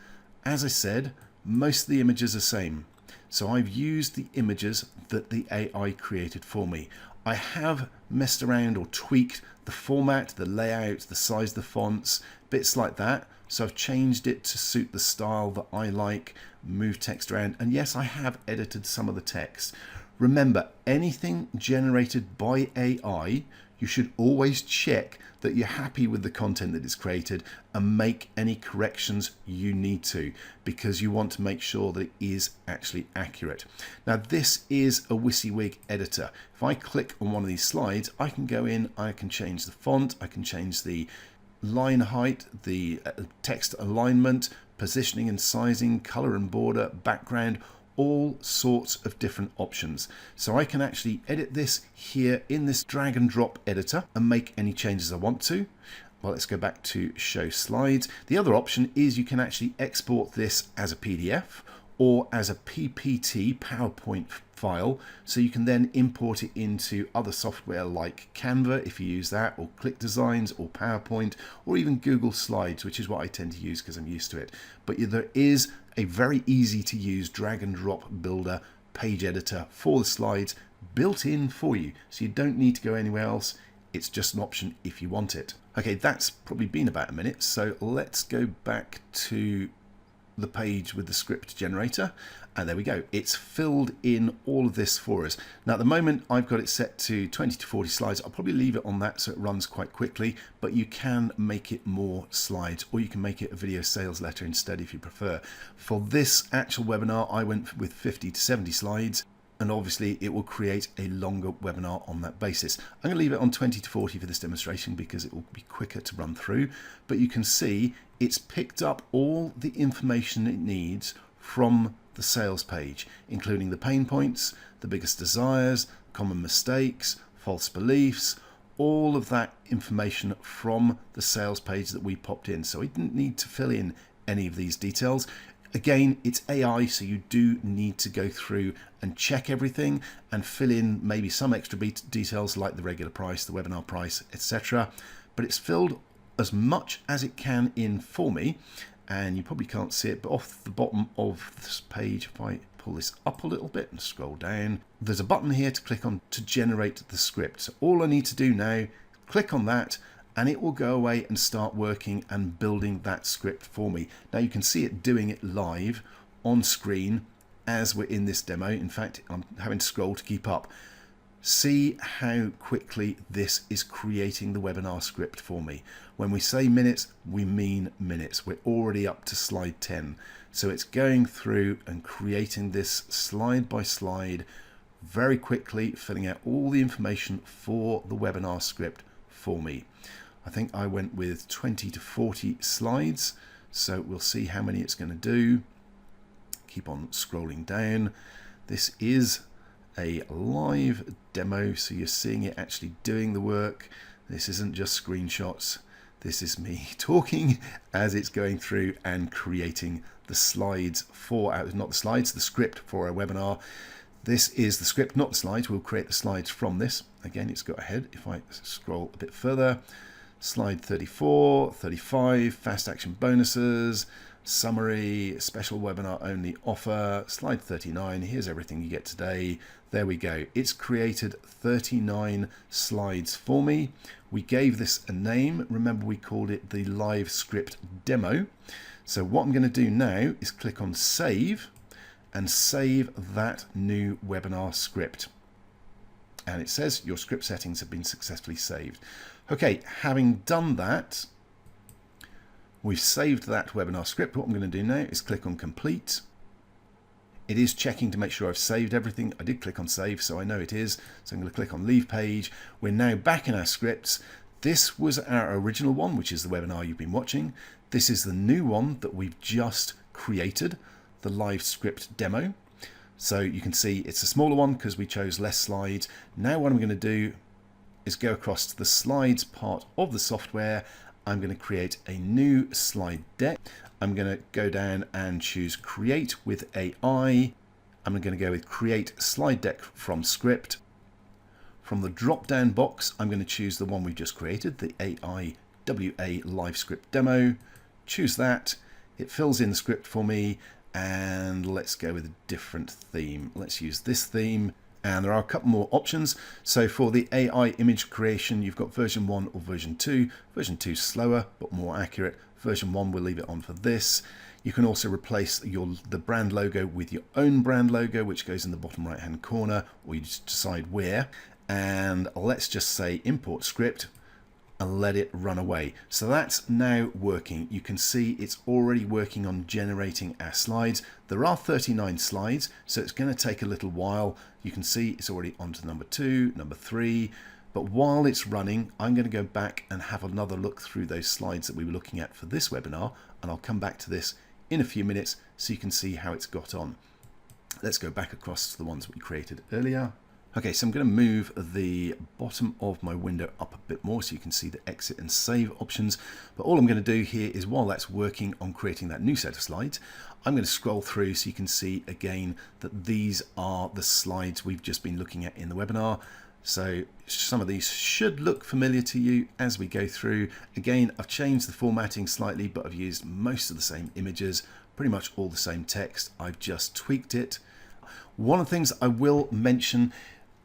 as I said, most of the images are the same. So I've used the images that the AI created for me. I have messed around or tweaked the format, the layout, the size of the fonts, bits like that. So I've changed it to suit the style that I like, moved text around, and yes, I have edited some of the text. Remember, anything generated by AI, you should always check that you're happy with the content that is created and make any corrections you need to, because you want to make sure that it is actually accurate. Now, this is a WYSIWYG editor. If I click on one of these slides, I can go in, I can change the font, I can change the line height, the text alignment, positioning and sizing, color and border, background, all sorts of different options. So I can actually edit this here in this drag and drop editor and make any changes I want to. Well, let's go back to show slides. The other option is you can actually export this as a PDF or as a PPT PowerPoint file, so you can then import it into other software like Canva if you use that, or ClickDesigns, or PowerPoint, or even Google Slides, which is what I tend to use because I'm used to it. But there is a very easy to use drag and drop builder page editor for the slides built in for you, so you don't need to go anywhere else. It's just an option if you want it. Okay, that's probably been about a minute, so let's go back to the page with the script generator, and there we go. It's filled in all of this for us. Now at the moment I've got it set to 20 to 40 slides. I'll probably leave it on that so it runs quite quickly, but you can make it more slides, or you can make it a video sales letter instead if you prefer. For this actual webinar I went with 50 to 70 slides, and obviously it will create a longer webinar on that basis. I'm going to leave it on 20 to 40 for this demonstration because it will be quicker to run through, but you can see it's picked up all the information it needs from the sales page, including the pain points, the biggest desires, common mistakes, false beliefs, all of that information from the sales page that we popped in. So we didn't need to fill in any of these details. Again, it's AI, so you do need to go through and check everything and fill in maybe some extra details like the regular price, the webinar price, etc. But it's filled as much as it can in for me, and you probably can't see it, but off the bottom of this page, if I pull this up a little bit and scroll down, there's a button here to click on to generate the script. So all I need to do now, click on that, and it will go away and start working and building that script for me. Now you can see it doing it live on screen as we're in this demo. In fact, I'm having to scroll to keep up. See how quickly this is creating the webinar script for me. When we say minutes, we mean minutes. We're already up to slide 10. So it's going through and creating this slide by slide very quickly, filling out all the information for the webinar script for me. I think I went with 20 to 40 slides. So we'll see how many it's going to do. Keep on scrolling down. This is a live demo, so you're seeing it actually doing the work. This isn't just screenshots. This is me talking as it's going through and creating the slides for not the slides, the script for our webinar. This is the script, not the slides. We'll create the slides from this. Again, it's got ahead. If I scroll a bit further, slide 34, 35, fast action bonuses, summary, special webinar only offer, slide 39, here's everything you get today. There we go. It's created 39 slides for me. We gave this a name. Remember, we called it the live script demo. So what I'm going to do now is click on save and save that new webinar script. And it says your script settings have been successfully saved. Okay, having done that, we've saved that webinar script. What I'm going to do now is click on complete. It is checking to make sure I've saved everything. I did click on save, so I know it is. So I'm going to click on leave page. We're now back in our scripts. This was our original one, which is the webinar you've been watching. This is the new one that we've just created, the live script demo. So you can see it's a smaller one because we chose less slides. Now what I'm going to do is go across to the slides part of the software. I'm going to create a new slide deck. I'm going to go down and choose create with AI. I'm going to go with create slide deck from script. From the drop down box, I'm going to choose the one we just created, the AI WA live script demo. Choose that. It fills in the script for me, and let's go with a different theme. Let's use this theme. And there are a couple more options. So for the AI image creation, you've got version 1 or version 2. Version 2 is slower but more accurate. Version 1, we'll leave it on for this. You can also replace the brand logo with your own brand logo, which goes in the bottom right hand corner, or you just decide where. And let's just say import script and let it run away. So that's now working. You can see it's already working on generating our slides. There are 39 slides, so it's going to take a little while. You can see it's already on to number 2, number 3. But while it's running, I'm going to go back and have another look through those slides that we were looking at for this webinar, and I'll come back to this in a few minutes so you can see how it's got on. Let's go back across to the ones we created earlier. Okay, so I'm going to move the bottom of my window up a bit more so you can see the exit and save options. But all I'm going to do here is, while that's working on creating that new set of slides, I'm going to scroll through so you can see again that these are the slides we've just been looking at in the webinar. So some of these should look familiar to you as we go through. Again, I've changed the formatting slightly, but I've used most of the same images, pretty much all the same text. I've just tweaked it. One of the things I will mention,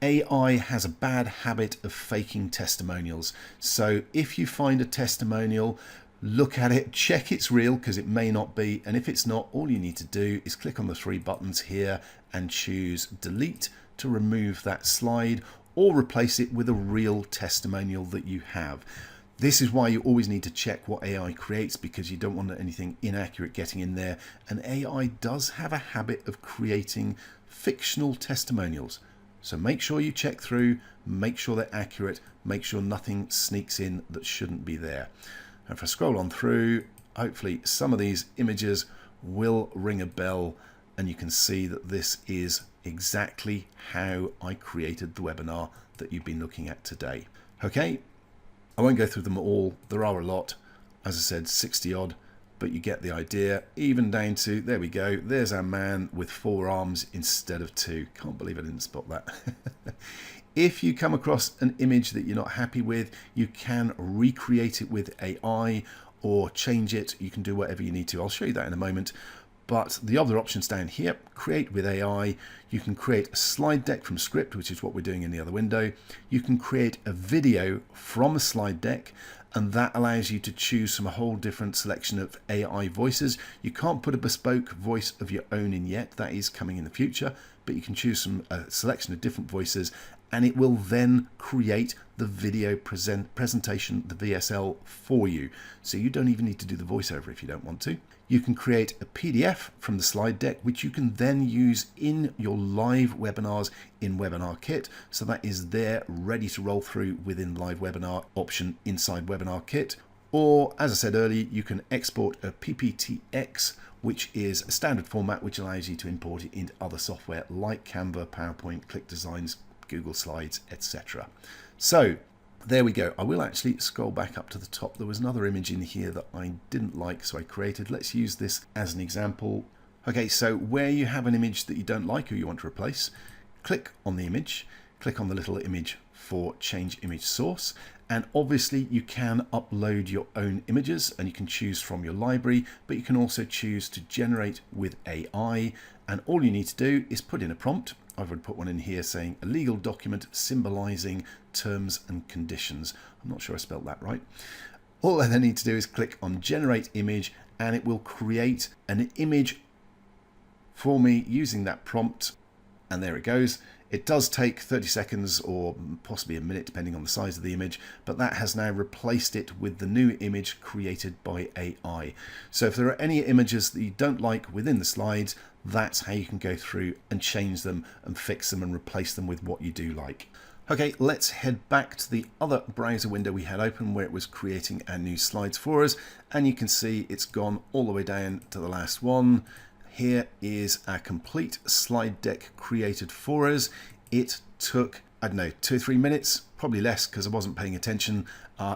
AI has a bad habit of faking testimonials. So if you find a testimonial, look at it, check it's real, because it may not be. And if it's not, all you need to do is click on the 3 buttons here and choose delete to remove that slide, or replace it with a real testimonial that you have. This is why you always need to check what AI creates, because you don't want anything inaccurate getting in there. And AI does have a habit of creating fictional testimonials. So make sure you check through, make sure they're accurate, make sure nothing sneaks in that shouldn't be there. And if I scroll on through, hopefully some of these images will ring a bell, and you can see that this is exactly how I created the webinar that you've been looking at today. Okay, I won't go through them all. There are a lot, as I said, 60 odd, but you get the idea. Even down to, there we go, there's our man with 4 arms instead of 2. Can't believe I didn't spot that. If you come across an image that you're not happy with, you can recreate it with AI or change it. You can do whatever you need to. I'll show you that in a moment. But the other options down here, create with AI, you can create a slide deck from script, which is what we're doing in the other window. You can create a video from a slide deck, and that allows you to choose from a whole different selection of AI voices. You can't put a bespoke voice of your own in yet, that is coming in the future, but you can choose from a selection of different voices, and it will then create the video presentation, the VSL, for you. So you don't even need to do the voiceover if you don't want to. You can create a PDF from the slide deck, which you can then use in your live webinars in Webinar Kit. So that is there ready to roll through within the live webinar option inside Webinar Kit. Or, as I said earlier, you can export a PPTX, which is a standard format which allows you to import it into other software like Canva, PowerPoint, ClickDesigns, Google Slides, etc. So there we go. I will actually scroll back up to the top. There was another image in here that I didn't like, so I created. Let's use this as an example. Okay, so where you have an image that you don't like or you want to replace, click on the image, click on the little image for change image source, and obviously you can upload your own images and you can choose from your library, but you can also choose to generate with AI, and all you need to do is put in a prompt. I've already put one in here saying a legal document symbolizing terms and conditions. I'm not sure I spelled that right. All I then need to do is click on generate image, and it will create an image for me using that prompt. And there it goes. It does take 30 seconds or possibly a minute depending on the size of the image, but that has now replaced it with the new image created by AI. So if there are any images that you don't like within the slides, that's how you can go through and change them and fix them and replace them with what you do like. Okay, let's head back to the other browser window we had open where it was creating our new slides for us, and you can see it's gone all the way down to the last one. Here is our complete slide deck created for us. It took, I don't know, 2 or 3 minutes, probably less because I wasn't paying attention.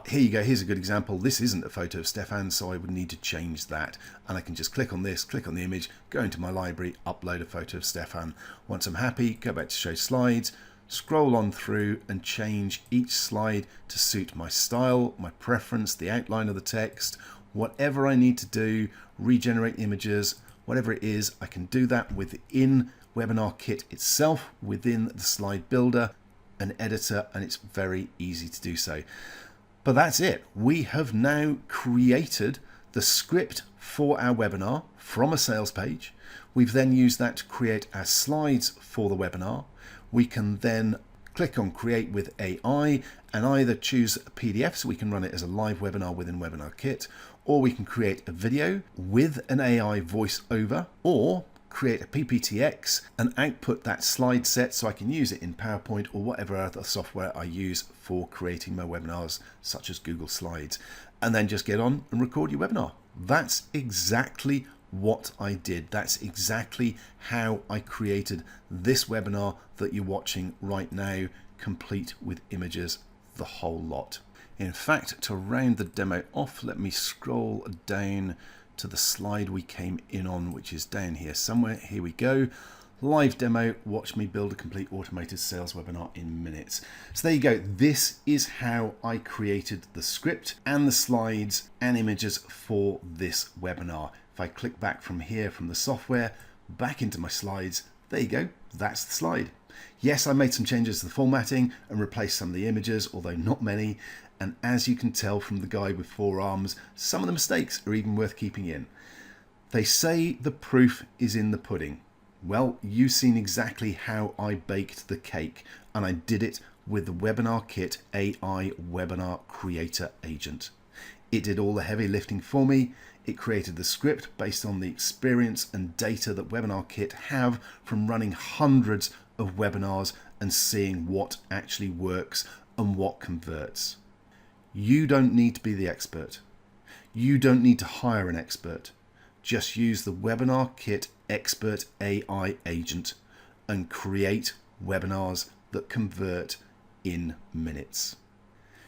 Here you go, here's a good example. This isn't a photo of Stefan, so I would need to change that. And I can just click on this, click on the image, go into my library, upload a photo of Stefan. Once I'm happy, go back to show slides, scroll on through and change each slide to suit my style, my preference, the outline of the text, whatever I need to do, regenerate images, whatever it is, I can do that within Webinar Kit itself, within the slide builder and editor, and it's very easy to do so. But that's it. We have now created the script for our webinar from a sales page. We've then used that to create our slides for the webinar. We can then click on create with AI and either choose a PDF so we can run it as a live webinar within Webinar Kit, or we can create a video with an AI voiceover, or create a PPTX and output that slide set so I can use it in PowerPoint or whatever other software I use for creating my webinars, such as Google Slides, and then just get on and record your webinar. That's exactly what I did. That's exactly how I created this webinar that you're watching right now, complete with images, the whole lot. In fact, to round the demo off, let me scroll down to the slide we came in on, which is down here somewhere. Here we go. Live demo, watch me build a complete automated sales webinar in minutes. So there you go. This is how I created the script and the slides and images for this webinar. If I click back from here from the software, back into my slides, there you go. That's the slide. Yes, I made some changes to the formatting and replaced some of the images, although not many. And as you can tell from the guy with 4 arms, some of the mistakes are even worth keeping in. They say the proof is in the pudding. Well, you've seen exactly how I baked the cake, and I did it with the Webinar Kit AI Webinar Creator Agent. It did all the heavy lifting for me. It created the script based on the experience and data that Webinar Kit have from running hundreds of webinars and seeing what actually works and what converts. You don't need to be the expert. You don't need to hire an expert. Just use the Webinar Kit Expert AI Agent and create webinars that convert in minutes.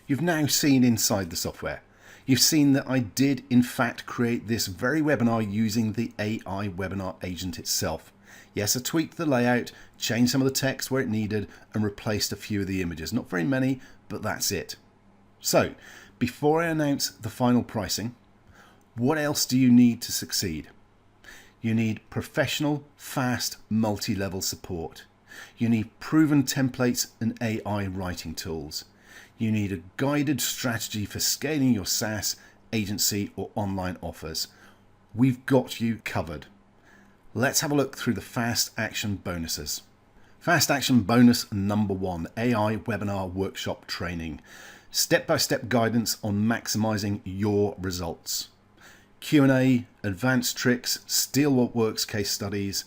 You've now seen inside the software. You've seen that I did in fact create this very webinar using the AI Webinar Agent itself. Yes, I tweaked the layout, changed some of the text where it needed, and replaced a few of the images. Not very many, but that's it. So, before I announce the final pricing, what else do you need to succeed? You need professional, fast, multi-level support. You need proven templates and AI writing tools. You need a guided strategy for scaling your SaaS, agency, or online offers. We've got you covered. Let's have a look through the fast action bonuses. Fast action bonus number 1, AI webinar workshop training. Step-by-step guidance on maximizing your results. Q&A, advanced tricks, steal what works case studies,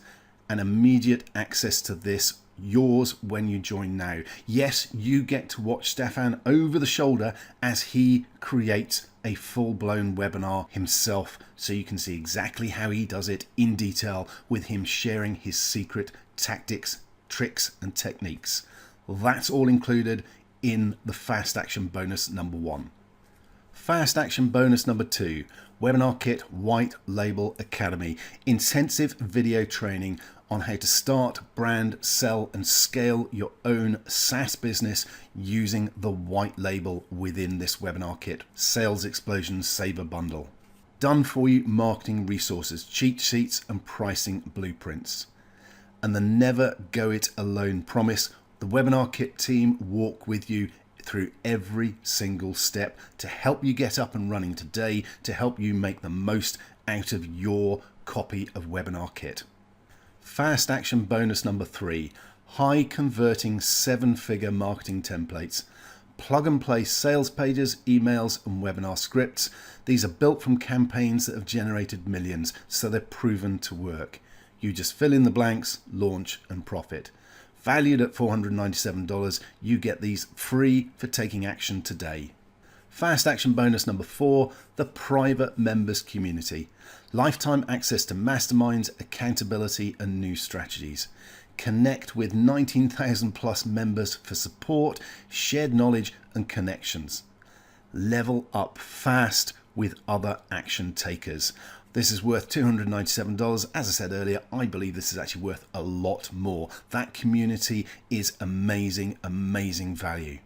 and immediate access to this, yours when you join now. Yes, you get to watch Stefan over the shoulder as he creates a full-blown webinar himself, so you can see exactly how he does it in detail, with him sharing his secret tactics, tricks and techniques. That's all included in the fast action bonus number 1. Fast action bonus number 2, Webinar Kit White Label Academy. Intensive video training on how to start, brand, sell and scale your own SaaS business using the white label within this webinar kit. Sales Explosion Saver Bundle. Done for you marketing resources, cheat sheets and pricing blueprints. And the never go it alone promise. The webinar kit team walk with you through every single step to help you get up and running today, to help you make the most out of your copy of webinar kit. Fast action bonus number 3, high converting 7-figure marketing templates. Plug and play sales pages, emails and webinar scripts. These are built from campaigns that have generated millions, so they're proven to work. You just fill in the blanks, launch and profit. Valued at $497, you get these free for taking action today. Fast action bonus number 4, the private members community. Lifetime access to masterminds, accountability and new strategies. Connect with 19,000 plus members for support, shared knowledge and connections. Level up fast with other action takers. This is worth $297. As I said earlier, I believe this is actually worth a lot more. That community is amazing, amazing value.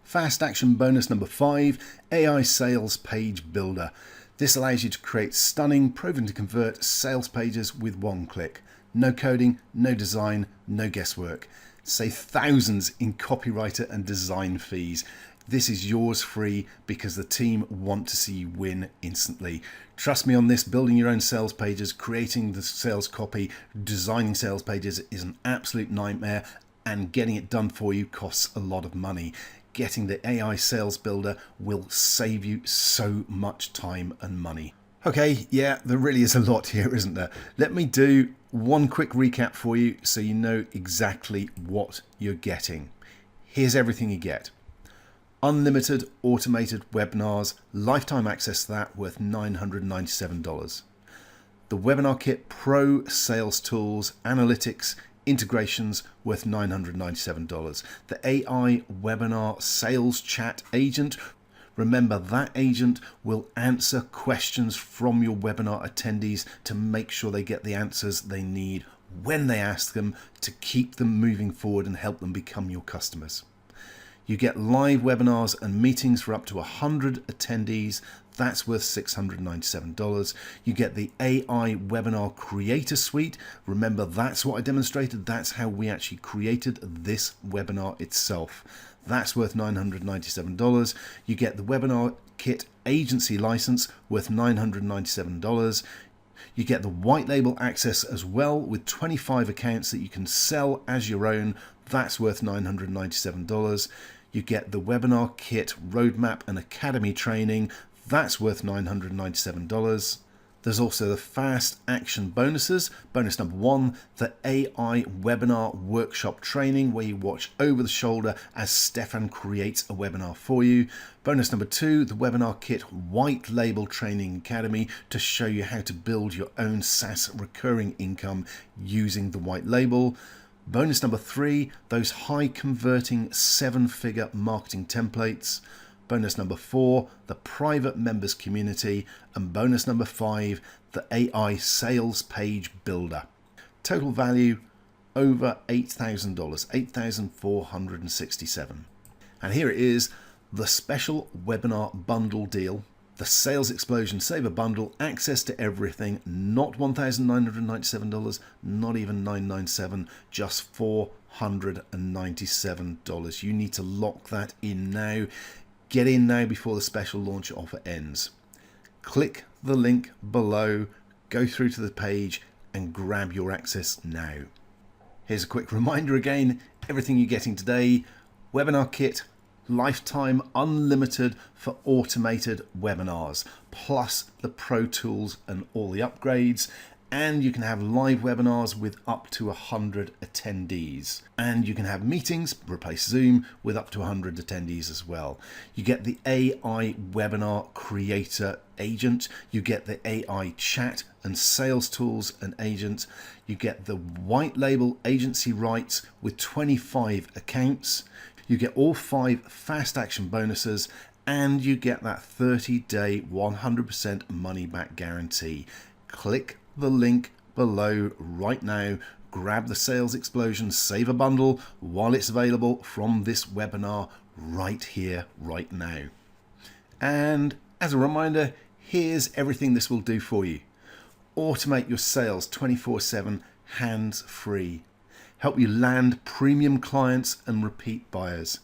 Fast action bonus number 5, AI Sales Page Builder. This allows you to create stunning, proven to convert sales pages with one click. No coding, no design, no guesswork. Save thousands in copywriter and design fees. This is yours free because the team want to see you win instantly. Trust me on this, building your own sales pages, creating the sales copy, designing sales pages is an absolute nightmare, and getting it done for you costs a lot of money. Getting the AI Sales Builder will save you so much time and money. Okay, yeah, there really is a lot here, isn't there? Let me do one quick recap for you so you know exactly what you're getting. Here's everything you get. Unlimited automated webinars, lifetime access to that, worth $997. The Webinar Kit Pro sales tools, analytics, integrations, worth $997. The AI webinar sales chat agent. Remember, that agent will answer questions from your webinar attendees to make sure they get the answers they need when they ask them, to keep them moving forward and help them become your customers. You get live webinars and meetings for up to 100 attendees. That's worth $697. You get the AI Webinar Creator Suite. Remember, that's what I demonstrated. That's how we actually created this webinar itself. That's worth $997. You get the Webinar Kit Agency License, worth $997. You get the white label access as well, with 25 accounts that you can sell as your own. That's worth $997. You get the Webinar Kit Roadmap and Academy training. That's worth $997. There's also the fast action bonuses. Bonus number 1, the AI webinar workshop training, where you watch over the shoulder as Stefan creates a webinar for you. Bonus number 2, the Webinar Kit White Label Training Academy, to show you how to build your own SaaS recurring income using the white label. Bonus number 3, those high converting 7-figure marketing templates. Bonus number 4, the private members community. And bonus number 5, the AI Sales Page Builder. Total value over $8,000, $8,467. And here it is, the special webinar bundle deal. The Sales Explosion Saver Bundle, access to everything, not $1,997, not even $997, just $497. $197. You need to lock that in now. Get in now before the special launch offer ends. Click the link below, go through to the page and grab your access now. Here's a quick reminder again, everything you're getting today, webinar kit, lifetime unlimited for automated webinars, plus the pro tools and all the upgrades. And you can have live webinars with up to 100 attendees. And you can have meetings, replace Zoom, with up to 100 attendees as well. You get the AI webinar creator agent. You get the AI chat and sales tools and agent. You get the white label agency rights with 25 accounts. You get all 5 fast action bonuses. And you get that 30-day 100% money back guarantee. Click the link below right now, grab the sales explosion saver bundle while it's available from this webinar right here, right now. And as a reminder, here's everything this will do for you. Automate your sales 24/7, hands-free. Help you land premium clients and repeat buyers.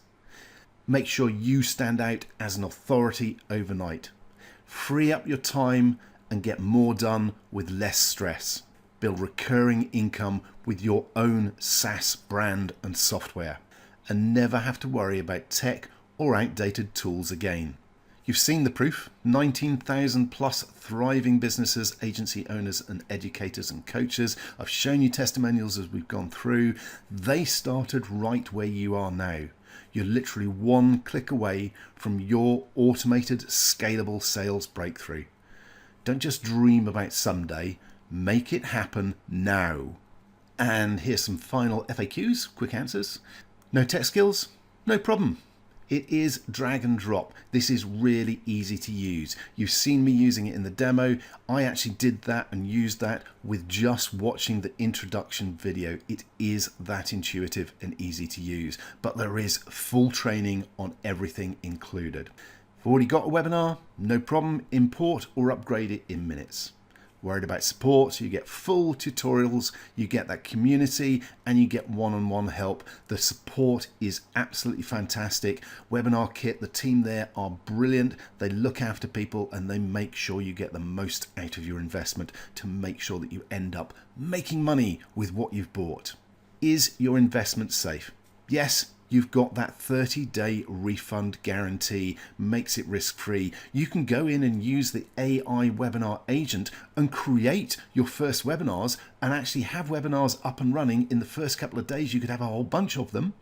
Make sure you stand out as an authority overnight. Free up your time and get more done with less stress. Build recurring income with your own SaaS brand and software, and never have to worry about tech or outdated tools again. You've seen the proof. 19,000 plus thriving businesses, agency owners and educators and coaches. I've shown you testimonials as we've gone through. They started right where you are now. You're literally one click away from your automated, scalable sales breakthrough. Don't just dream about someday, make it happen now. And here's some final FAQs, quick answers. No tech skills? No problem. It is drag and drop. This is really easy to use. You've seen me using it in the demo. I actually did that and used that with just watching the introduction video. It is that intuitive and easy to use, but there is full training on everything included. If you've already got a webinar, no problem, import or upgrade it in minutes. Worried about support, you get full tutorials, you get that community, and you get one-on-one help. The support is absolutely fantastic. Webinar Kit, the team there are brilliant. They look after people and they make sure you get the most out of your investment to make sure that you end up making money with what you've bought. Is your investment safe? Yes. You've got that 30-day refund guarantee, makes it risk-free. You can go in and use the AI webinar agent and create your first webinars and actually have webinars up and running in the first couple of days. You could have a whole bunch of them.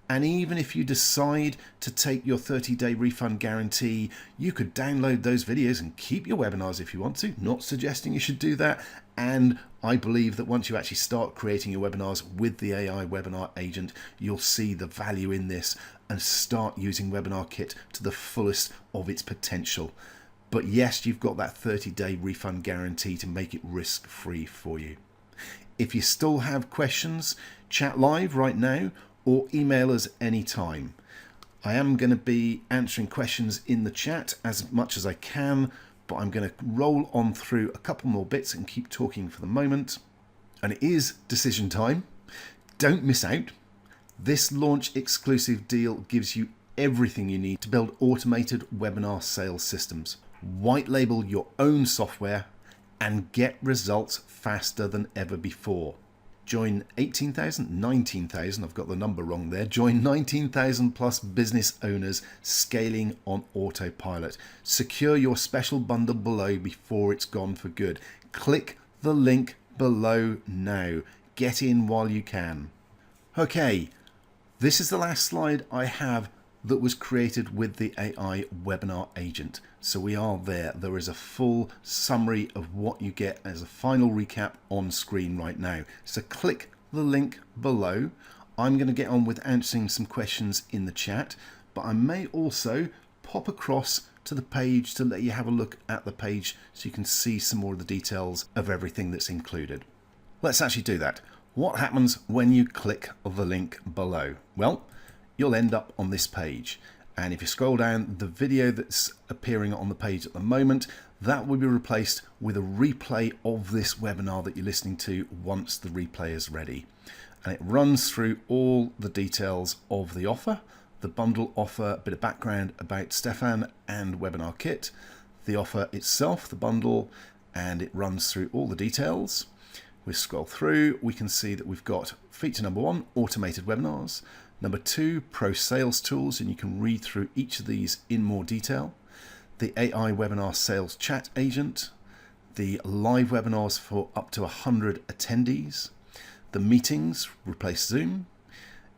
And even if you decide to take your 30-day refund guarantee, you could download those videos and keep your webinars if you want to. Not suggesting you should do that. And I believe that once you actually start creating your webinars with the AI webinar agent, you'll see the value in this and start using Webinar Kit to the fullest of its potential. But yes, you've got that 30-day refund guarantee to make it risk-free for you. If you still have questions, chat live right now or email us anytime. I am going to be answering questions in the chat as much as I can, but I'm going to roll on through a couple more bits and keep talking for the moment. And it is decision time. Don't miss out. This launch exclusive deal gives you everything you need to build automated webinar sales systems, white label your own software, and get results faster than ever before. Join 19,000, I've got the number wrong there. Join 19,000 plus business owners scaling on autopilot. Secure your special bundle below before it's gone for good. Click the link below now. Get in while you can. Okay, this is the last slide I have that was created with the AI webinar agent. So we are there. There is a full summary of what you get as a final recap on screen right now. So click the link below. I'm going to get on with answering some questions in the chat, but I may also pop across to the page to let you have a look at the page so you can see some more of the details of everything that's included. Let's actually do that. What happens when you click the link below? Well, you'll end up on this page. And if you scroll down, the video that's appearing on the page at the moment, that will be replaced with a replay of this webinar that you're listening to once the replay is ready. and it runs through all the details of the offer, the bundle offer, a bit of background about Stefan and Webinar Kit, the offer itself, the bundle, and it runs through all the details. We scroll through, we can see that we've got feature number 1, automated webinars, number 2, pro sales tools, and you can read through each of these in more detail, the AI webinar sales chat agent, the live webinars for up to 100 attendees, the meetings, replace Zoom.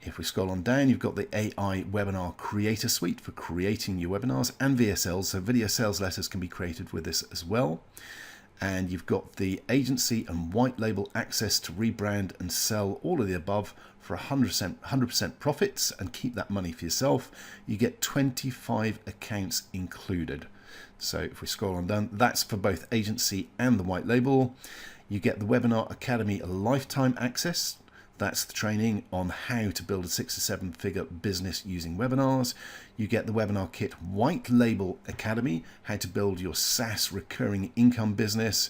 If we scroll on down, you've got the AI webinar creator suite for creating your webinars, and VSLs, so video sales letters can be created with this as well. And you've got the agency and white label access to rebrand and sell all of the above for 100% profits and keep that money for yourself. You get 25 accounts included. So if we scroll on down, that's for both agency and the white label. You get the Webinar Academy lifetime access. That's the training on how to build a 6 to 7 figure business using webinars. You get the Webinar Kit White Label Academy, how to build your SaaS recurring income business.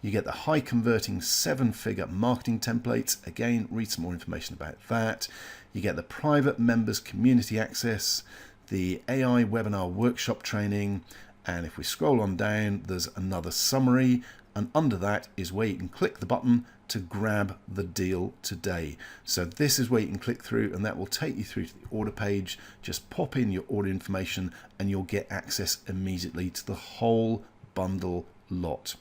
You get the high converting 7-figure marketing templates. Again, read some more information about that. You get the private members community access, the AI webinar workshop training. And if we scroll on down, there's another summary. And under that is where you can click the button to grab the deal today. So this is where you can click through, and that will take you through to the order page. Just pop in your order information and you'll get access immediately to the whole bundle lot.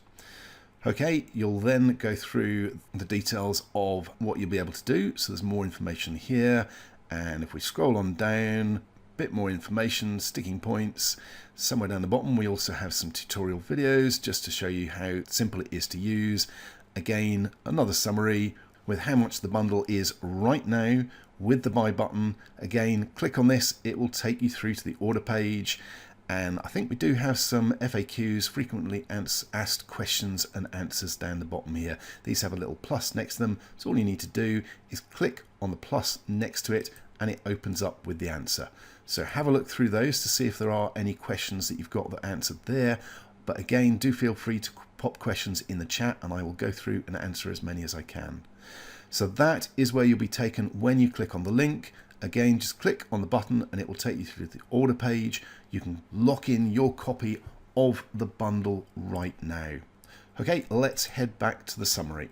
Okay, you'll then go through the details of what you'll be able to do. So there's more information here. And if we scroll on down, bit more information, sticking points. Somewhere down the bottom, we also have some tutorial videos just to show you how simple it is to use. Again, another summary with how much the bundle is right now with the buy button. Again, click on this, it will take you through to the order page. And I think we do have some FAQs, frequently asked questions and answers down the bottom here. These have a little plus next to them. So all you need to do is click on the plus next to it and it opens up with the answer. So have a look through those to see if there are any questions that you've got that answered there. But again, do feel free to pop questions in the chat and I will go through and answer as many as I can. So that is where you'll be taken when you click on the link. Again, just click on the button and it will take you through the order page. You can lock in your copy of the bundle right now. Okay, let's head back to the summary.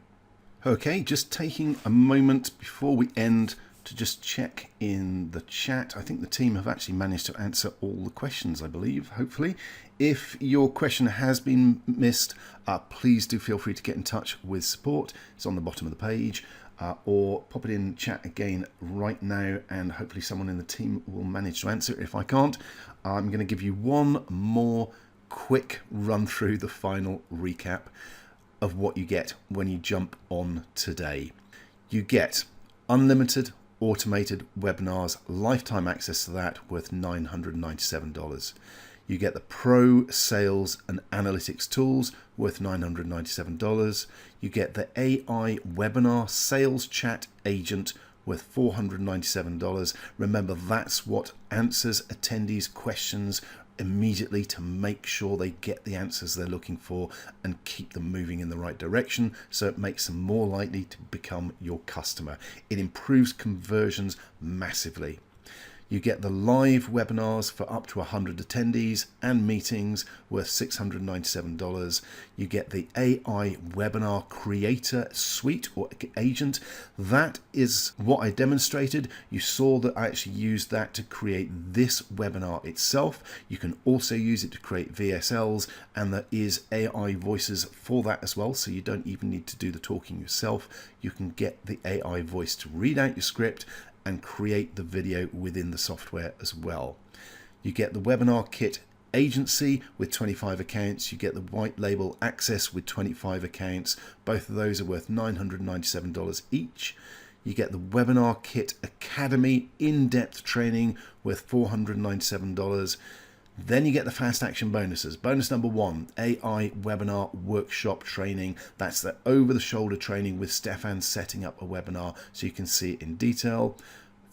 Okay, just taking a moment before we end to just check in the chat. I think the team have actually managed to answer all the questions, I believe, hopefully. If your question has been missed, please do feel free to get in touch with support. It's on the bottom of the page, or pop it in chat again right now, and hopefully someone in the team will manage to answer it. If I can't, I'm going to give you one more quick run through the final recap of what you get when you jump on today. You get unlimited automated webinars, lifetime access to that, worth $997. You get the Pro Sales and Analytics tools, worth $997. You get the AI Webinar Sales Chat Agent, worth $497. Remember, that's what answers attendees' questions immediately to make sure they get the answers they're looking for and keep them moving in the right direction, so it makes them more likely to become your customer. It improves conversions massively. You get the live webinars for up to 100 attendees and meetings, worth $697. You get the AI Webinar Creator Suite or Agent. That is what I demonstrated. You saw that I actually used that to create this webinar itself. You can also use it to create VSLs, and there is AI voices for that as well, so you don't even need to do the talking yourself. You can get the AI voice to read out your script and create the video within the software as well. You get the Webinar Kit Agency with 25 accounts. You get the White Label Access with 25 accounts. Both of those are worth $997 each. You get the Webinar Kit Academy in-depth training worth $497. Then you get the fast action bonuses. Bonus number 1, AI webinar workshop training. That's the over the shoulder training with Stefan setting up a webinar so you can see it in detail.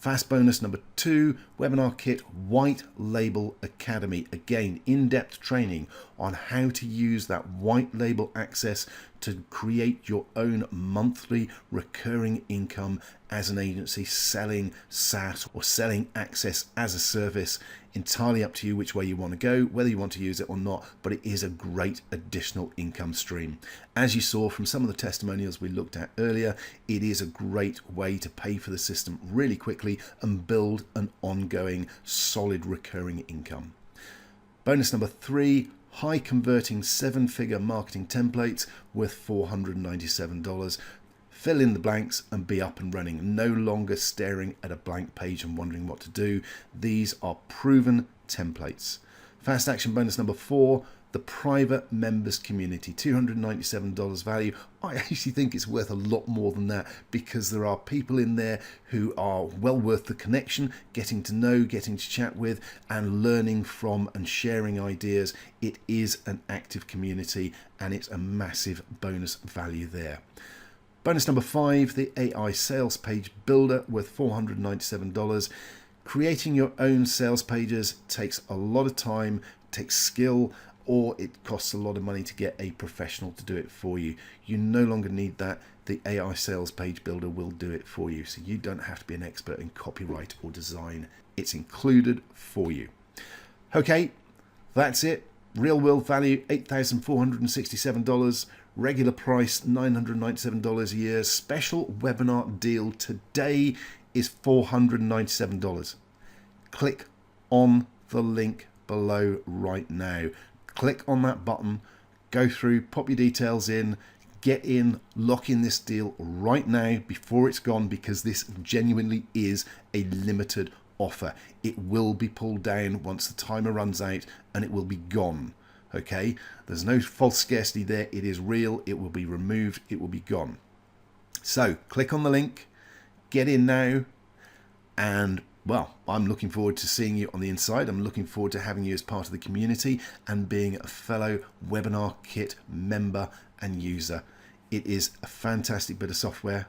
Fast bonus number 2, Webinar Kit White Label Academy. Again, in-depth training on how to use that white label access to create your own monthly recurring income as an agency selling SaaS or selling access as a service. Entirely up to you which way you want to go, whether you want to use it or not, but it is a great additional income stream. As you saw from some of the testimonials we looked at earlier, it is a great way to pay for the system really quickly and build an ongoing solid recurring income. Bonus number 3, high converting 7-figure marketing templates worth $497. Fill in the blanks and be up and running. No longer staring at a blank page and wondering what to do. These are proven templates. Fast action bonus number 4, the private members community, $297 value. I actually think it's worth a lot more than that because there are people in there who are well worth the connection, getting to know, getting to chat with, and learning from and sharing ideas. It is an active community and it's a massive bonus value there. Bonus number 5, the AI sales page builder worth $497. Creating your own sales pages takes a lot of time, takes skill, or it costs a lot of money to get a professional to do it for you. You no longer need that. The AI sales page builder will do it for you. So you don't have to be an expert in copyright or design. It's included for you. Okay, that's it. Real world value, $8,467. Regular price, $997 a year. Special webinar deal today is $497. Click on the link below right now. Click on that button, go through, pop your details in, get in, lock in this deal right now before it's gone, because this genuinely is a limited offer. It will be pulled down once the timer runs out and it will be gone. Okay, there's no false scarcity there. It is real. It will be removed. It will be gone. So click on the link, get in now, and well, I'm looking forward to seeing you on the inside. I'm looking forward to having you as part of the community and being a fellow Webinar Kit member and user. It is a fantastic bit of software.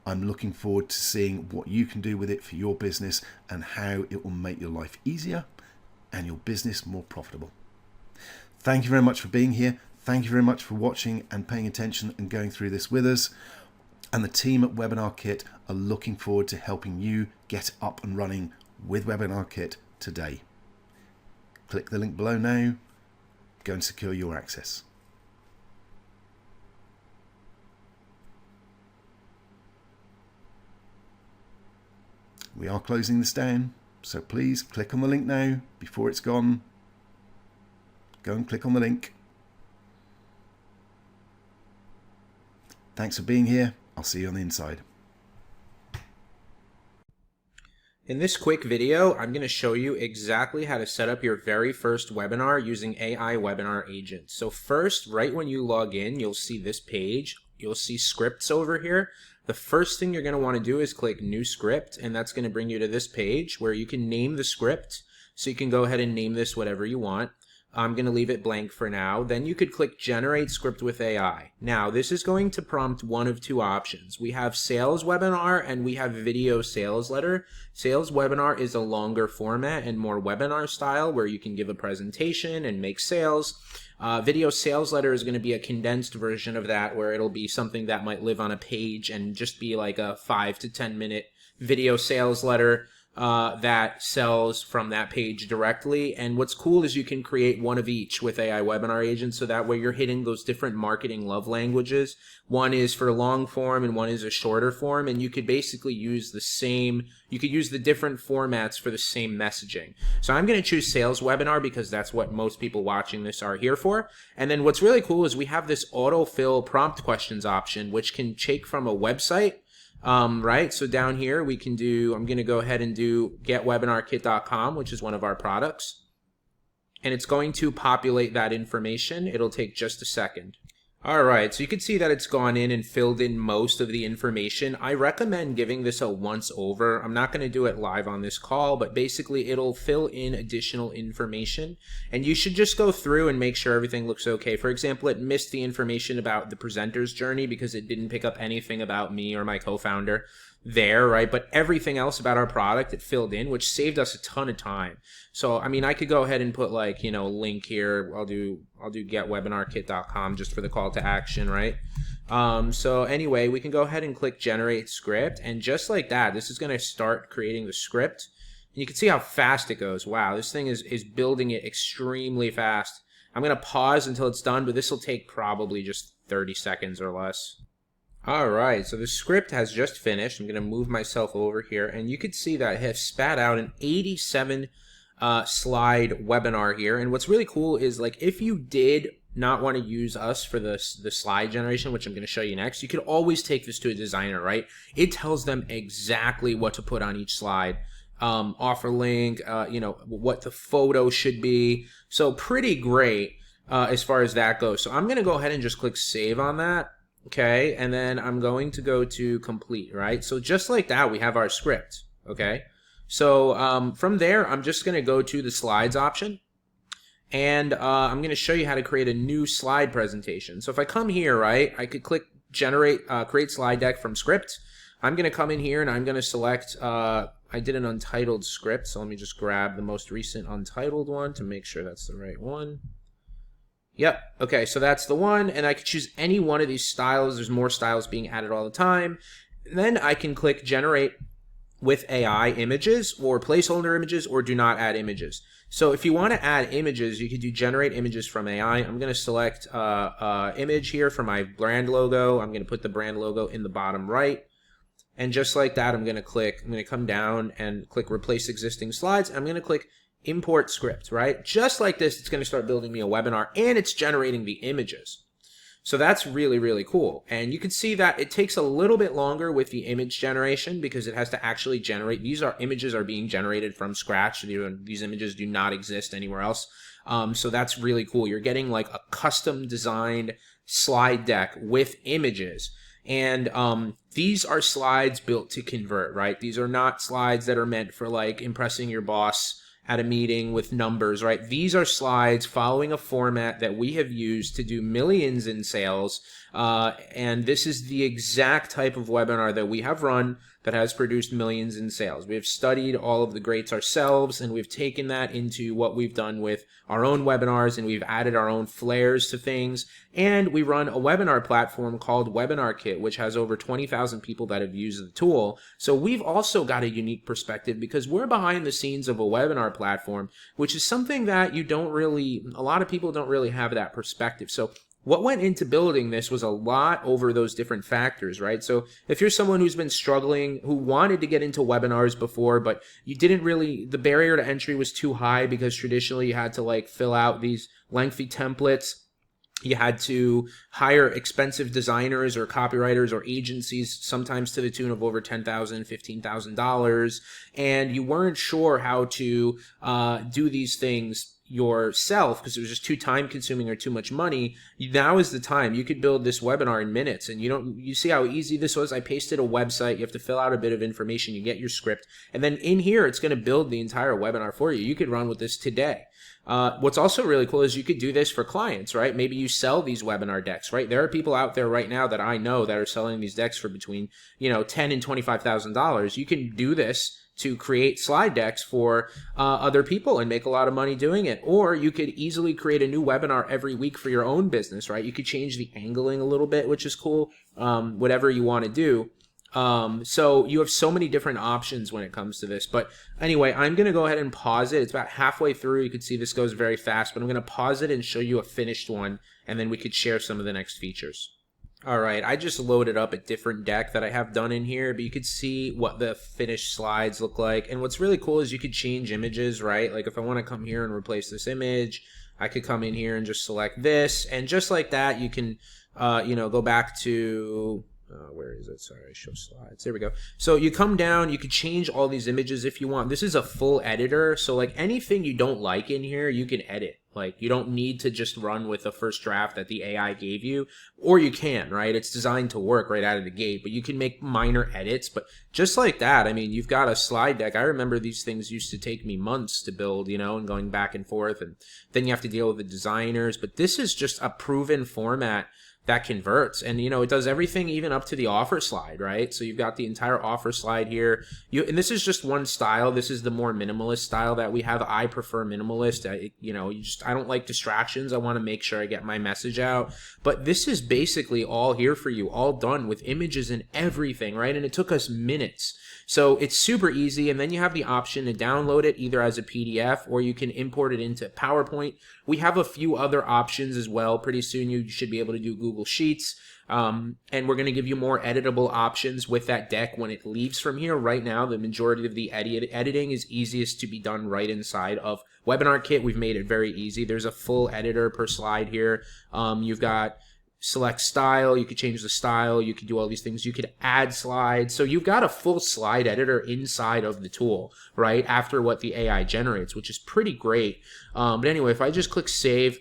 I'm looking forward to seeing what you can do with it for your business and how it will make your life easier and your business more profitable. Thank you very much for being here. Thank you very much for watching and paying attention and going through this with us. And the team at Webinar Kit are looking forward to helping you get up and running with Webinar Kit today. Click the link below now. Go and secure your access. We are closing this down, so please click on the link now before it's gone. Go and click on the link. Thanks for being here. I'll see you on the inside. In this quick video, I'm going to show you exactly how to set up your very first webinar using AI webinar agents. So first, right when you log in, you'll see this page. You'll see scripts over here. The first thing you're going to want to do is click new script, and that's going to bring you to this page where you can name the script. So you can go ahead and name this whatever you want. I'm going to leave it blank for now. Then you could click Generate Script with AI. Now, this is going to prompt one of two options. We have Sales Webinar and we have Video Sales Letter. Sales Webinar is a longer format and more webinar style where you can give a presentation and make sales. Video Sales Letter is going to be a condensed version of that where it'll be something that might live on a page and just be like a 5 to 10 minute video sales letter that sells from that page directly. And what's cool is you can create one of each with AI Webinar Agents, so that way you're hitting those different marketing love languages. One is for long form and one is a shorter form, and you could basically use the different formats for the same messaging. So I'm going to choose Sales Webinar because that's what most people watching this are here for. And then what's really cool is we have this autofill prompt questions option, which can take from a website. Right, so down here we can do, I'm going to go ahead and do getwebinarkit.com, which is one of our products. And it's going to populate that information. It'll take just a second. Alright, so you can see that it's gone in and filled in most of the information. I recommend giving this a once over. I'm not going to do it live on this call, but basically it'll fill in additional information. And you should just go through and make sure everything looks okay. For example, it missed the information about the presenter's journey because it didn't pick up anything about me or my co-founder. there, right? But everything else about our product it filled in, which saved us a ton of time. So I mean, I could go ahead and put like, you know, link here. I'll do getwebinarkit.com just for the call to action, right? So anyway, we can go ahead and click generate script, and just like that, this is going to start creating the script. And you can see how fast it goes. Wow, this thing is building it extremely fast. I'm going to pause until it's done, but this will take probably just 30 seconds or less. All right, so the script has just finished. I'm going to move myself over here, and you can see that it has spat out an 87 slide webinar here. And what's really cool is, like, if you did not want to use us for the slide generation, which I'm going to show you next, you could always take this to a designer, right? It tells them exactly what to put on each slide. Offer link, you know, what the photo should be. So pretty great as far as that goes. So I'm going to go ahead and just click save on that. Okay. And then I'm going to go to complete, right? So just like that, we have our script. Okay. So from there, I'm just going to go to the slides option, and I'm going to show you how to create a new slide presentation. So if I come here, right, I could click generate, create slide deck from script. I'm going to come in here and I'm going to select, I did an untitled script, so let me just grab the most recent untitled one to make sure that's the right one. Yep, okay, so that's the one, and I could choose any one of these styles. There's more styles being added all the time. And then I can click generate with AI images, or placeholder images, or do not add images. So if you want to add images, you could do generate images from AI. I'm going to select image here for my brand logo. I'm going to put the brand logo in the bottom right. And just like that, I'm going to come down and click replace existing slides. I'm going to click import script, right? Just like this, it's going to start building me a webinar, and it's generating the images. So that's really, really cool. And you can see that it takes a little bit longer with the image generation because it has to actually generate. These images are being generated from scratch. These images do not exist anywhere else. So that's really cool. You're getting like a custom designed slide deck with images. And these are slides built to convert, right? These are not slides that are meant for like impressing your boss at a meeting with numbers, right? These are slides following a format that we have used to do millions in sales. And this is the exact type of webinar that we have run that has produced millions in sales. We have studied all of the greats ourselves, and we've taken that into what we've done with our own webinars, and we've added our own flares to things. And we run a webinar platform called Webinar Kit, which has over 20,000 people that have used the tool. So we've also got a unique perspective because we're behind the scenes of a webinar platform, which is something that a lot of people don't really have that perspective. So what went into building this was a lot over those different factors, right? So if you're someone who's been struggling, who wanted to get into webinars before, but you didn't really, the barrier to entry was too high because traditionally you had to like fill out these lengthy templates. You had to hire expensive designers or copywriters or agencies, sometimes to the tune of over $10,000, $15,000, and you weren't sure how to do these things yourself because it was just too time consuming or too much money. Now is the time. You could build this webinar in minutes, and you see how easy this was. I pasted a website. You have to fill out a bit of information. You get your script, and then in here it's going to build the entire webinar for you. You could run with this today. What's also really cool is you could do this for clients, right? Maybe you sell these webinar decks, right? There are people out there right now that I know that are selling these decks for between, $10,000 and $25,000. You can do this to create slide decks for other people and make a lot of money doing it. Or you could easily create a new webinar every week for your own business, right? You could change the angling a little bit, which is cool, whatever you want to do. So you have so many different options when it comes to this. But anyway, I'm going to go ahead and pause it. It's about halfway through. You can see this goes very fast, but I'm going to pause it and show you a finished one, and then we could share some of the next features. All right, I just loaded up a different deck that I have done in here, but you could see what the finished slides look like. And what's really cool is you could change images, right? Like if I want to come here and replace this image, I could come in here and just select this. And just like that, you can, go back to, where is it? Sorry, show slides. There we go. So you come down, you could change all these images if you want. This is a full editor. So like anything you don't like in here, you can edit. Like, you don't need to just run with the first draft that the AI gave you, or you can, right? It's designed to work right out of the gate, but you can make minor edits. But just like that, I mean, you've got a slide deck. I remember these things used to take me months to build, you know, and going back and forth, and then you have to deal with the designers. But this is just a proven format that converts, and you know, it does everything even up to the offer slide, right? So you've got the entire offer slide here. And this is just one style. This is the more minimalist style that we have. I prefer minimalist. I don't like distractions. I want to make sure I get my message out. But this is basically all here for you, all done with images and everything, right? And it took us minutes. So it's super easy, and then you have the option to download it either as a PDF or you can import it into PowerPoint. We have a few other options as well. Pretty soon you should be able to do Google Sheets, and we're going to give you more editable options with that deck when it leaves from here. Right now, the majority of the editing is easiest to be done right inside of Webinar Kit. We've made it very easy. There's a full editor per slide here. You've got select style, you could change the style, you could do all these things, you could add slides. So you've got a full slide editor inside of the tool, right, after what the AI generates, which is pretty great. But anyway, if I just click save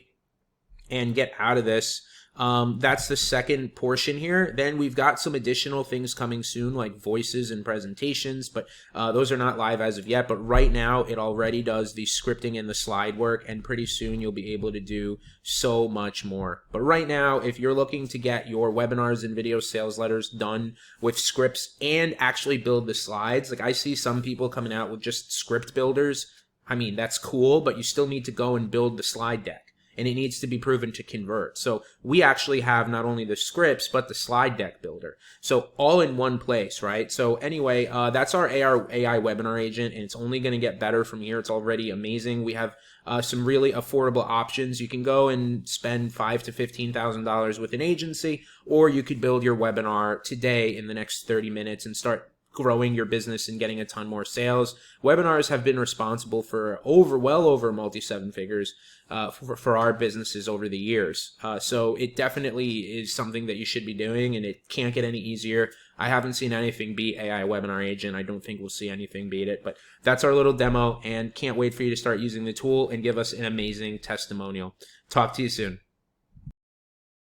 and get out of this, that's the second portion here. Then we've got some additional things coming soon, like voices and presentations, but those are not live as of yet. But right now, it already does the scripting and the slide work, and pretty soon you'll be able to do so much more. But right now, if you're looking to get your webinars and video sales letters done with scripts and actually build the slides, like I see some people coming out with just script builders. I mean, that's cool, but you still need to go and build the slide deck, and it needs to be proven to convert. So we actually have not only the scripts, but the slide deck builder. So all in one place, right? So anyway, that's our AI webinar agent, and it's only going to get better from here. It's already amazing. We have some really affordable options. You can go and spend $5,000 to $15,000 with an agency, or you could build your webinar today in the next 30 minutes and start growing your business and getting a ton more sales. Webinars have been responsible for well over multi-seven figures for our businesses over the years. So it definitely is something that you should be doing, and it can't get any easier. I haven't seen anything beat AI Webinar Agent. I don't think we'll see anything beat it, but that's our little demo, and can't wait for you to start using the tool and give us an amazing testimonial. Talk to you soon.